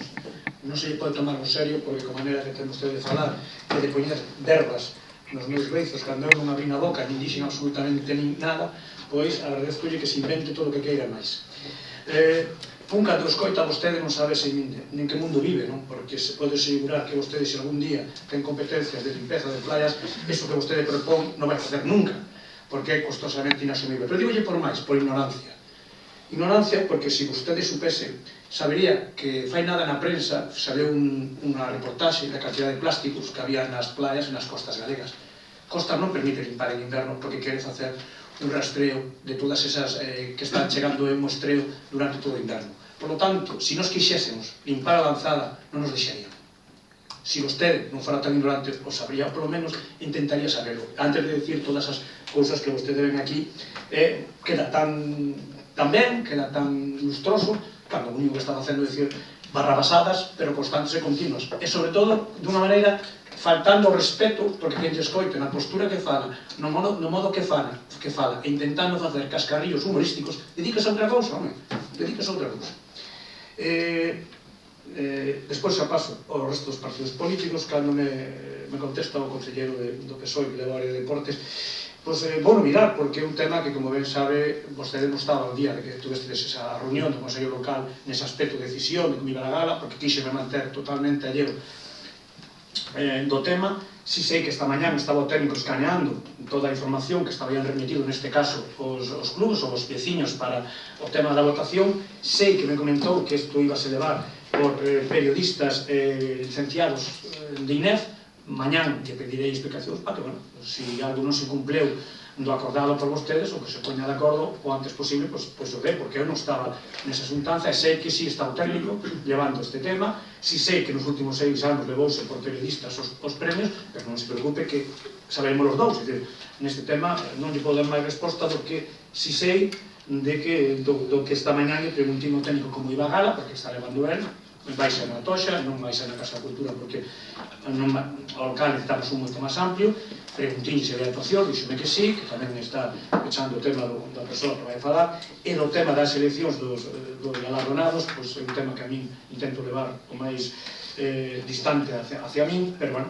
non se lle pode tomar en serio, porque con maneira que ten usted de falar e de poñer verbas nos meus beizos, cando eu non abri na boca, nin dixen absolutamente nin nada, pois agradezcolle que se invente todo o que queira máis. Un cando escoita vostede non sabe nin que mundo vive, non? Porque se pode asegurar que vostede, se algún día ten competencias de limpeza de playas, eso que vostede propón non vai facer nunca, porque é costosamente inasumible. Pero digolle por máis, por ignorancia. Ignorancia porque se vostede supese, sabería que fai nada na prensa, salió unha reportaxe da cantidad de plásticos que había nas playas e nas costas galegas. Costas non permite limpar en inverno porque quere facer un rastreo de todas esas que están chegando en muestreo durante todo o inverno. Por lo tanto, se nos quixésemos limpar a lanzada, non nos deixarían. Se vostede non fora tan ignorante, o sabría, polo menos intentaría saberlo. Antes de decir todas as cousas que vostede ven aquí, queda tan ben, queda tan lustroso, cando o único que está facendo é dicir barrabasadas, pero constantes e continuas. E, sobre todo, dunha maneira faltando o respeto, porque quen lle escoite na postura que fala, no modo que fala, e intentando facer cascarrillos humorísticos, dedícase a outra cousa, home, dedícase a outra cousa. Despois xa paso ao resto dos partidos políticos, cando me contesta o concelleiro do PSOE que leva a área de deportes, pois vou mirar, porque é un tema que, como ben sabe, vostede non estaba o día de que tuvestes esa reunión do Consello Local nese aspecto de decisión de como iba a gala, porque quixeme manter totalmente alleo do tema. Si sei que esta mañá estaba o técnico escaneando toda a información que estaban remitido, neste caso, os clubes ou os veciños para o tema da votación. Sei que me comentou que isto iba a se levar por periodistas licenciados de INEF. Mañán que pedirei explicacións para que, bueno, se algo non se cumpleu do acordado por vostedes, ou que se poña de acordo o antes posible, pois o dé, porque eu non estaba nesa xuntanza, e sei que si está o técnico levando este tema, si sei que nos últimos 6 anos levouse por periodistas os premios, pero non se preocupe que sabemos os dous, neste tema non lle podo dar máis resposta do que si sei do que esta mañá lle preguntei ao técnico como iba a gala, porque está levando el, vai ser na Toxa, non vai ser na Casa da Cultura, porque ao local necesitamos un moito máis amplio. Preguntei se había actuación, díxome que sí, que tamén está pechando o tema da persoa que vai falar, e no tema das eleccións dos galardonados, pois é un tema que a min intento levar o máis distante hacia min, pero bueno,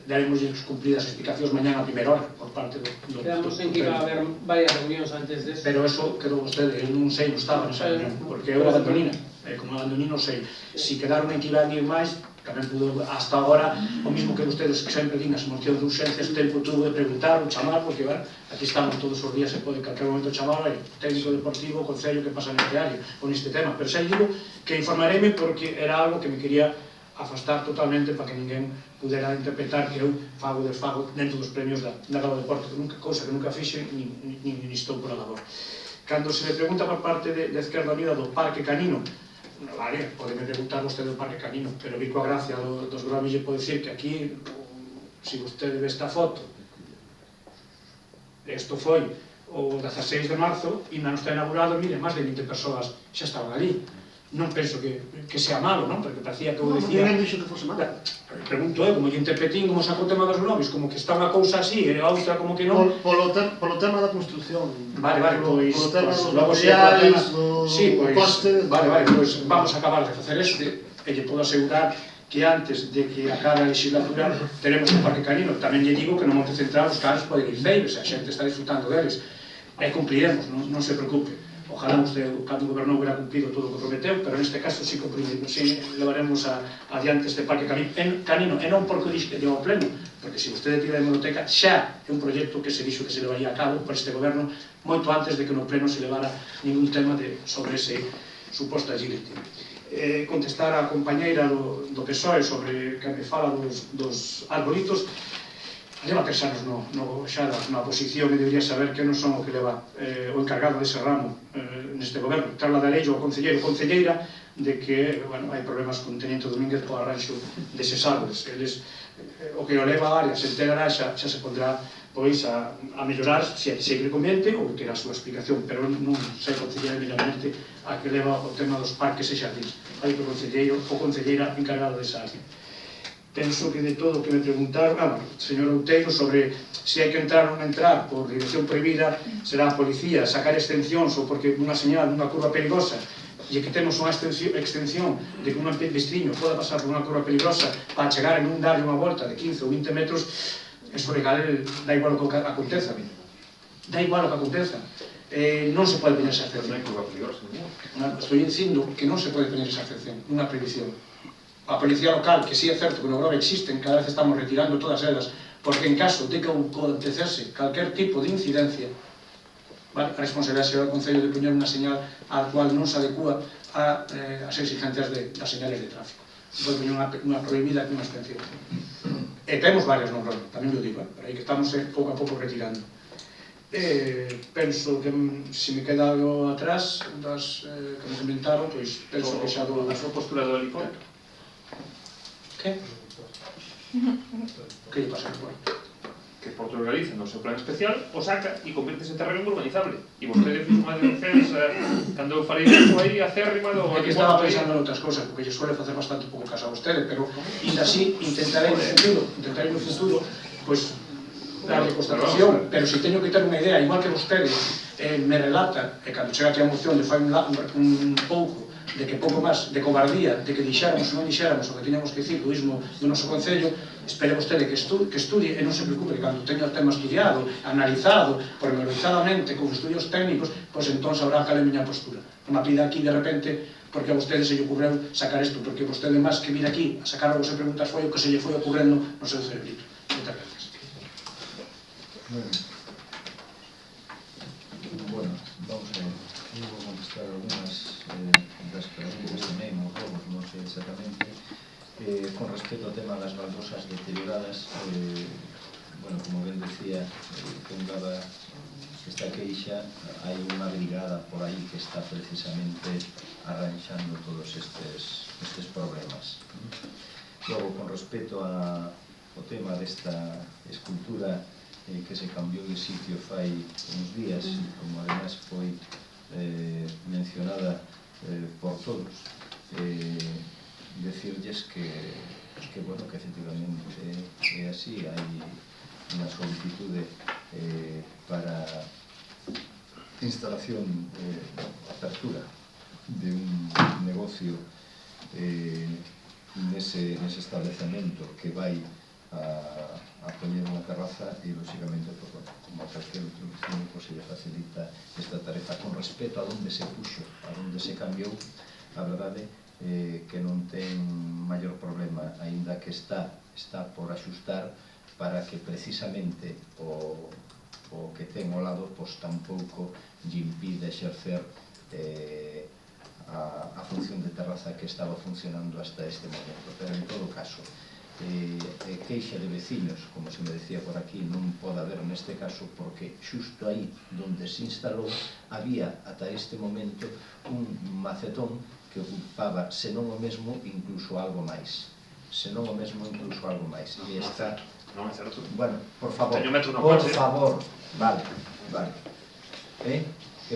daremos cumplidas explicacións mañán a primeira hora por parte do quedamos en que iba a haber varias reunións antes de eso, pero eso quedou vostede, eu non sei, non estaba nesa reunión, porque eu abandonina, como abandonino non sei, si quedaron en que iban a ir máis, tamén pudo, hasta agora, o mismo que vostedes que sempre din as mocións de urxencias, tempo tuvo de preguntar ou chamar, porque, bueno, aquí estamos todos os días, se pode en calquer momento chamar ao técnico deportivo, o concello que pasa neste área, con este tema, pero xa digo que informaréme porque era algo que me quería afastar totalmente para que ninguén pudera interpretar que eu fago e desfago dentro dos premios da Gala do Deporte, cousa que nunca fixe, nin estou por a labor. Cando se me pregunta por parte de Izquierda Unida do Parque Canino, vale, podeme preguntar vostede do Parque Canino, pero vi coa gracia dos gromis lle pode dicir que aquí, se vostede ve esta foto, isto foi o 16 de marzo e non está inaugurado, mire, máis de 20 persoas xa estaban ali. non penso que sea malo, non? Porque parecía que eu dicía... Non dixo que fose malo. Pregunto eu, como lle interpretín como sacou o tema dos globis, como que está unha cousa así e a outra como que non. Polo tema da construcción. Vale, pois... Polo tema dos logo materiais, do coste... Vale, pois vamos a acabar de facer este e lle podo asegurar que antes de que acabe a legislatura teremos un parque canino. Tamén lle digo que no Monte Central os carros poden ir leibes, a xente está disfrutando deles. E cumpriremos, non se preocupe. Ojalá cando gobernou hubiera cumplido todo o que prometeu, pero neste caso sí cumpriremos, sí levaremos adiante este parque canino, e non porque o dixo que lleva ao pleno, porque se vostede tira de hemeroteca, xa é un proxecto que se dixo que se levaría a cabo por este goberno moito antes de que no pleno se levara ningún tema sobre ese suposto agility. Contestar á compañeira do PSOE sobre que me fala dos arbolitos. Leva 3 anos xa na oposición e debería saber que non son o que leva o encargado dese ramo neste goberno. Trasladarei ao concelleiro ou concelleira de que hai problemas con Teniente Domínguez po arranxo deses árboles. O que o leva a área se enterará xa se pondrá pois a mellorar se é conveniente ou terá a súa explicación, pero non sei concelleira milamente a que leva o tema dos parques e xardíns. Hai o concelleiro ou concelleira encargado desa área. Penso que de todo o que me preguntaron, señor Outeiro, sobre se hai que entrar ou non entrar por dirección prohibida, será a policía, sacar extensións ou porque unha señal nunha curva perigosa e que temos unha extensión de que un vestiño poda pasar por unha curva perigosa para chegar en un darlle unha volta de 15 ou 20 metros, eso legal dá igual o que aconteza. Dá igual o que aconteza. Non se pode poner esa excepción. Estou dicindo que non se pode poner esa excepción, unha prohibición. A policía local, que sí é certo que no Grove existen, cada vez estamos retirando todas elas, porque en caso de que acontecerse calquer tipo de incidencia, a responsabilidade será do Concello de poñer unha señal a cual non se adecua ás exigencias das señales de tráfico. Pode poñer unha prohibida e unha extensión. E temos varias no Grove, tamén o digo, pero aí que estamos pouco a pouco retirando. Penso que se me queda algo atrás das que me comentaron, pois penso que xa do... A súa postura do helicóptero? Que? Que lle pasa ao Porto? Que Porto de Galicia, no seu plan especial, o saca e convirtese en terreno urbanizable. E vostede fixo unha defensa, cando eu falei disso aí, acérrima do... É que estaba pensando en outras cosas, porque lle suele facer bastante pouco caso a vostede, pero ainda así intentarei no futuro, pois, darle constatación, pero se teño que ter unha idea, igual que vostede me relata, e cando chega aquí a moción, lle fai un pouco, de que pouco máis de cobardía, de que dixéramos ou non dixéramos o que tiñamos que dicir do ismo do noso Concello, espere vostede que estudie e non se preocupe que cando teña o tema estudiado, analizado, pormenorizadamente, con estudios técnicos, pois entón sabrá cal é a miña postura. Non me pida aquí de repente porque a vostede se lle ocurreu sacar isto, porque vostede máis que vir aquí a sacar algo se preguntas foi o que se lle foi ocurrendo no seu cerebrito. Moitas gracias. Bueno, vamos a ver. Vou contestar algunas das preguntas tamén, os robos, non sei exactamente. Con respecto ao tema das baldosas deterioradas, bueno, como ben decía, que daba esta queixa, hai unha brigada por aí que está precisamente arranxando todos estes problemas. Logo, con respecto ao tema desta escultura que se cambiou de sitio fai uns días, como además foi mencionada por todos, decirlles que bueno, que efectivamente é así, hai unha solicitude para instalación, apertura de un negocio nese establecemento que vai a poñer unha terraza e, lóxicamente, como a cualquier outro vecino, se lle facilita esta tarefa. Con respecto a onde se puxo, a onde se cambiou, a verdade que non ten maior problema, aínda que está por axustar para que precisamente o que ten ao lado tampouco lle impide exercer a función de terraza que estaba funcionando hasta este momento. Pero, en todo caso, queixa de veciños, como se me decía por aquí, non pode haber neste caso, porque xusto aí donde se instalou había ata este momento un macetón que ocupaba, senón o mesmo, incluso algo máis. Senón o mesmo, incluso algo máis. E está... Non é certo. Bueno, por favor, Teño metro no por coche. favor, vale. E,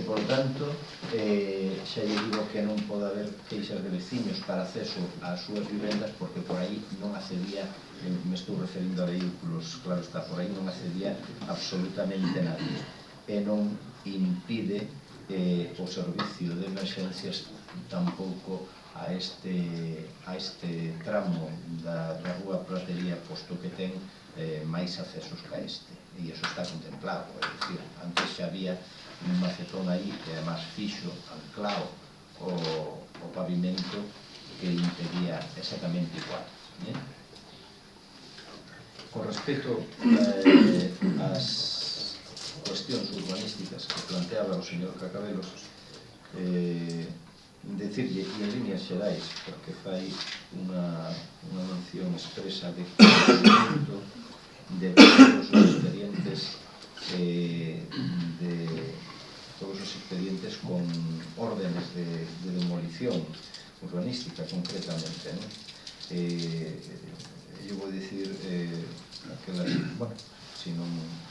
por tanto, xa lle digo que non pode haber queixas de veciños para acceso ás súas vivendas, porque por aí non accedía, me estou referindo a vehículos, claro está, por aí non accedía absolutamente nadie, e non impide o servicio de emergencias tampouco a este tramo da rúa Pratería, posto que ten máis accesos que a este, e iso está contemplado, é dicir, antes xa había un macetón aí que además fixo, anclado o pavimento que impedía exactamente igual. Con respecto ás cuestións urbanísticas que planteaba o señor Cacabelos, decirlle en líneas xerais, porque fai unha mención expresa de conocimiento de todos os expedientes con órdenes de demolición urbanística concretamente, ¿no? Eu vou dicir bueno,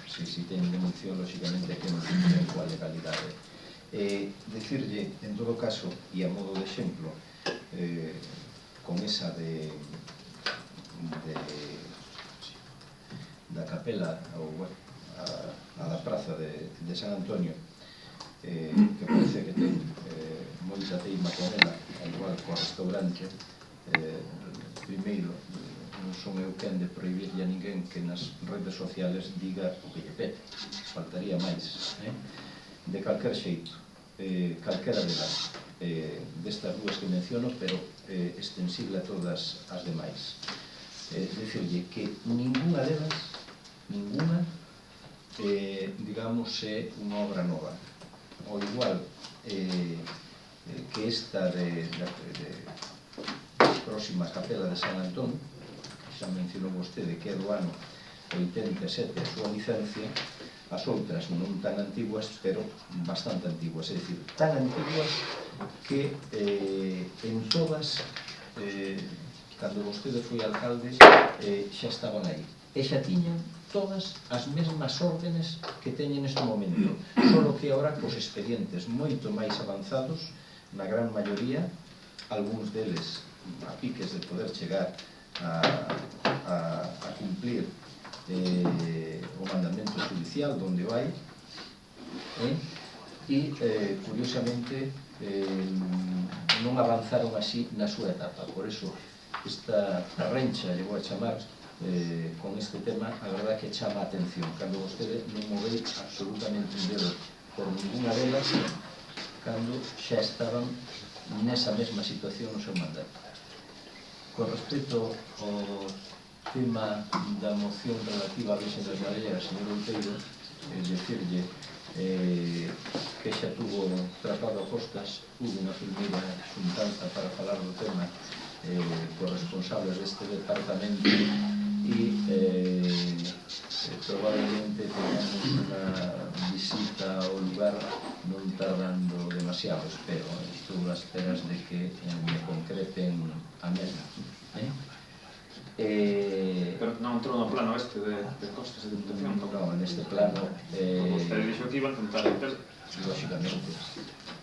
si teñen demolición, lógicamente que non cumplen coa legalidade. Decirlle, en todo caso, e a modo de exemplo, con esa da capela ou a da praza de San Antonio, que parece que ten moita teima con ela, igual co restaurante. Primeiro, non son eu quen de prohibirlle a ninguén que nas redes sociales diga o que lle pete, faltaría máis. De calquer xeito, calquera destas dúas que menciono, pero extensible a todas as demais. Dicirlle que ninguna delas, digamos, é unha obra nova. O igual que esta de próxima capela de San Antón, xa mencionou vostede que é do ano 87 a súa licencia, as outras non tan antiguas, pero bastante antiguas, é dicir, tan antiguas que en todas, cando vostede foi alcalde, xa estaban aí, e xa tiñan todas as mesmas órdenes que teñen neste momento, solo que agora cos expedientes moito máis avanzados, na gran maioría, algúns deles a piques de poder chegar a cumplir o mandamento judicial donde vai, e curiosamente non avanzaron así na súa etapa. Por eso esta rencha, lle vou a chamar, con este tema, a verdad que chama a atención cando vostede non movei absolutamente un dedo por ninguna delas cando xa estaban nesa mesma situación no seu mandato. Con respecto ao tema da moción relativa a Virxen das Mareas, señor Outeiro, decirlle que xa tuvo tratado a costas, hubo unha primeira xuntanza para falar do tema cos responsables deste departamento e probablemente tengamos unha visita ao lugar non tardando demasiado, espero. Estou a esperas de que me concreten a mesma. Pero non entrou no plano este de costes de diputación? Non, neste plano... Vostede dixo que iba a intentar entender. Lógicamente,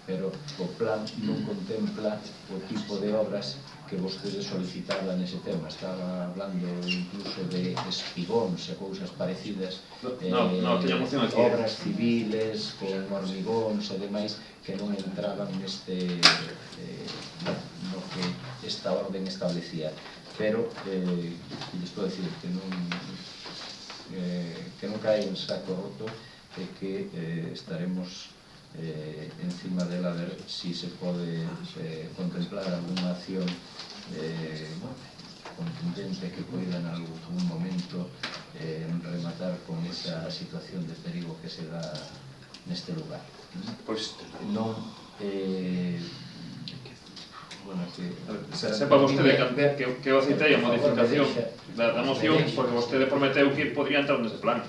pero o plan non contempla o tipo de obras que vostede solicitaba nese tema. Estaba hablando incluso de espigóns e cousas parecidas, obras civiles con hormigóns e demais que non entraban neste no que esta orden establecía. Pero estou a dicir que non cae en saco roto e que estaremos encima dela a ver si se pode contemplar alguna acción contundente que poida en algún momento rematar con esa situación de perigo que se dá neste lugar. Non sepa vostede que eu citei a modificación da moción porque vostede prometeu que podría entrar nese plan.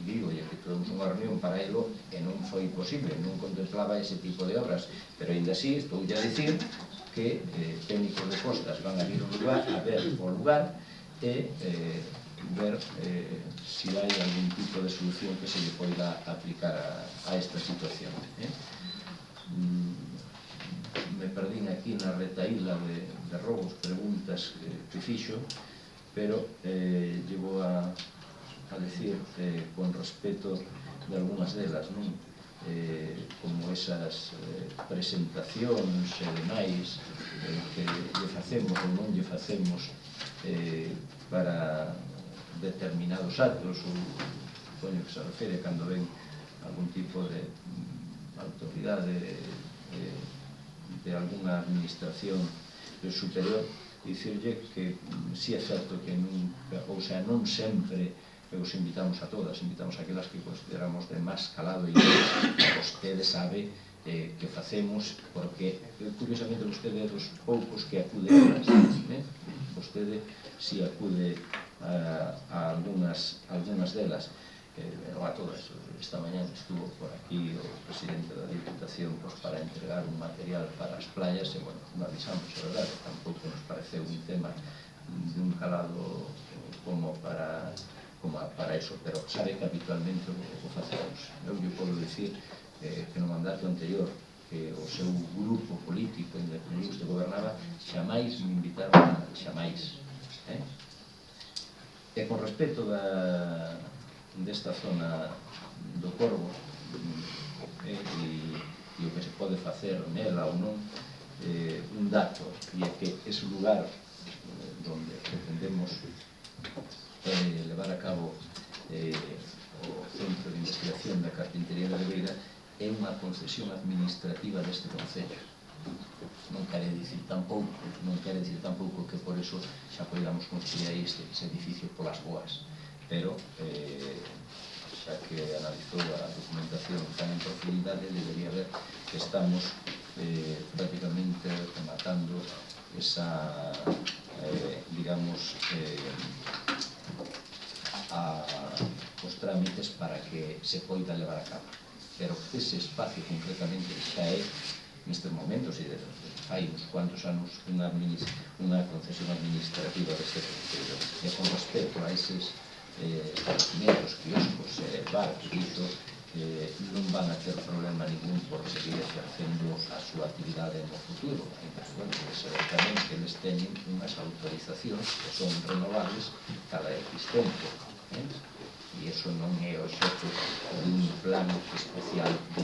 Digo, ya que tuvimos unha reunión para elo e non foi posible, non contemplaba ese tipo de obras, pero ainda así estou a dicir que técnicos de costas van a vir ao lugar, a ver o lugar e ver si hai algún tipo de solución que se lle poida aplicar a esta situación. Me perdín aquí na retaíla de robos, preguntas que fixo, pero llevo a decir con respeto de algunhas delas, non? Como esas presentacións e demais que lle facemos ou non lle facemos para determinados actos, ou supoño que se refere cando ven algún tipo de autoridade de alguna administración superior, dicirlle que si é certo que nunca, ou sea, non sempre os invitamos a todas, invitamos a aquelas que consideramos de máis calado e vostede sabe que facemos, porque curiosamente vostede é dos poucos que acude a elas, vostede si acude a algunhas delas, non a todas. Esta mañá estuvo por aquí o presidente da Diputación para entregar un material para as playas e, bueno, non avisamos, a verdade, tampouco nos pareceu un tema de un calado como para eso, pero sabe que habitualmente o facemos. Eu lle podo dicir que no mandato anterior que o seu grupo político en que usted gobernaba xamais me invitaron, xamais. E con respecto desta zona do Corvo e o que se pode facer nela ou non, un dato, e é que ese lugar onde pretendemos levar a cabo o Centro de Investigación da Carpintería de Beira é unha concesión administrativa deste Concello. Non quere dicir tampouco que por eso xa podamos construir aí este edificio polas boas, pero xa que analizou a documentación tan en profundidade, debería ver que estamos prácticamente rematando esa, digamos, os trámites para que se poida levar a cabo. Pero ese espacio concretamente xa é nestes momentos e hai uns cuantos anos unha concesión administrativa deste Concello. E con respecto a eses estabelecimentos, quioscos, bares, iso non van a ter problema ningún por seguir exercendo a súa actividade no futuro. Bueno, se ve tamén que eles teñen unhas autorizacións que son renovables cada X tempo, e iso non é o xeito dun plan especial de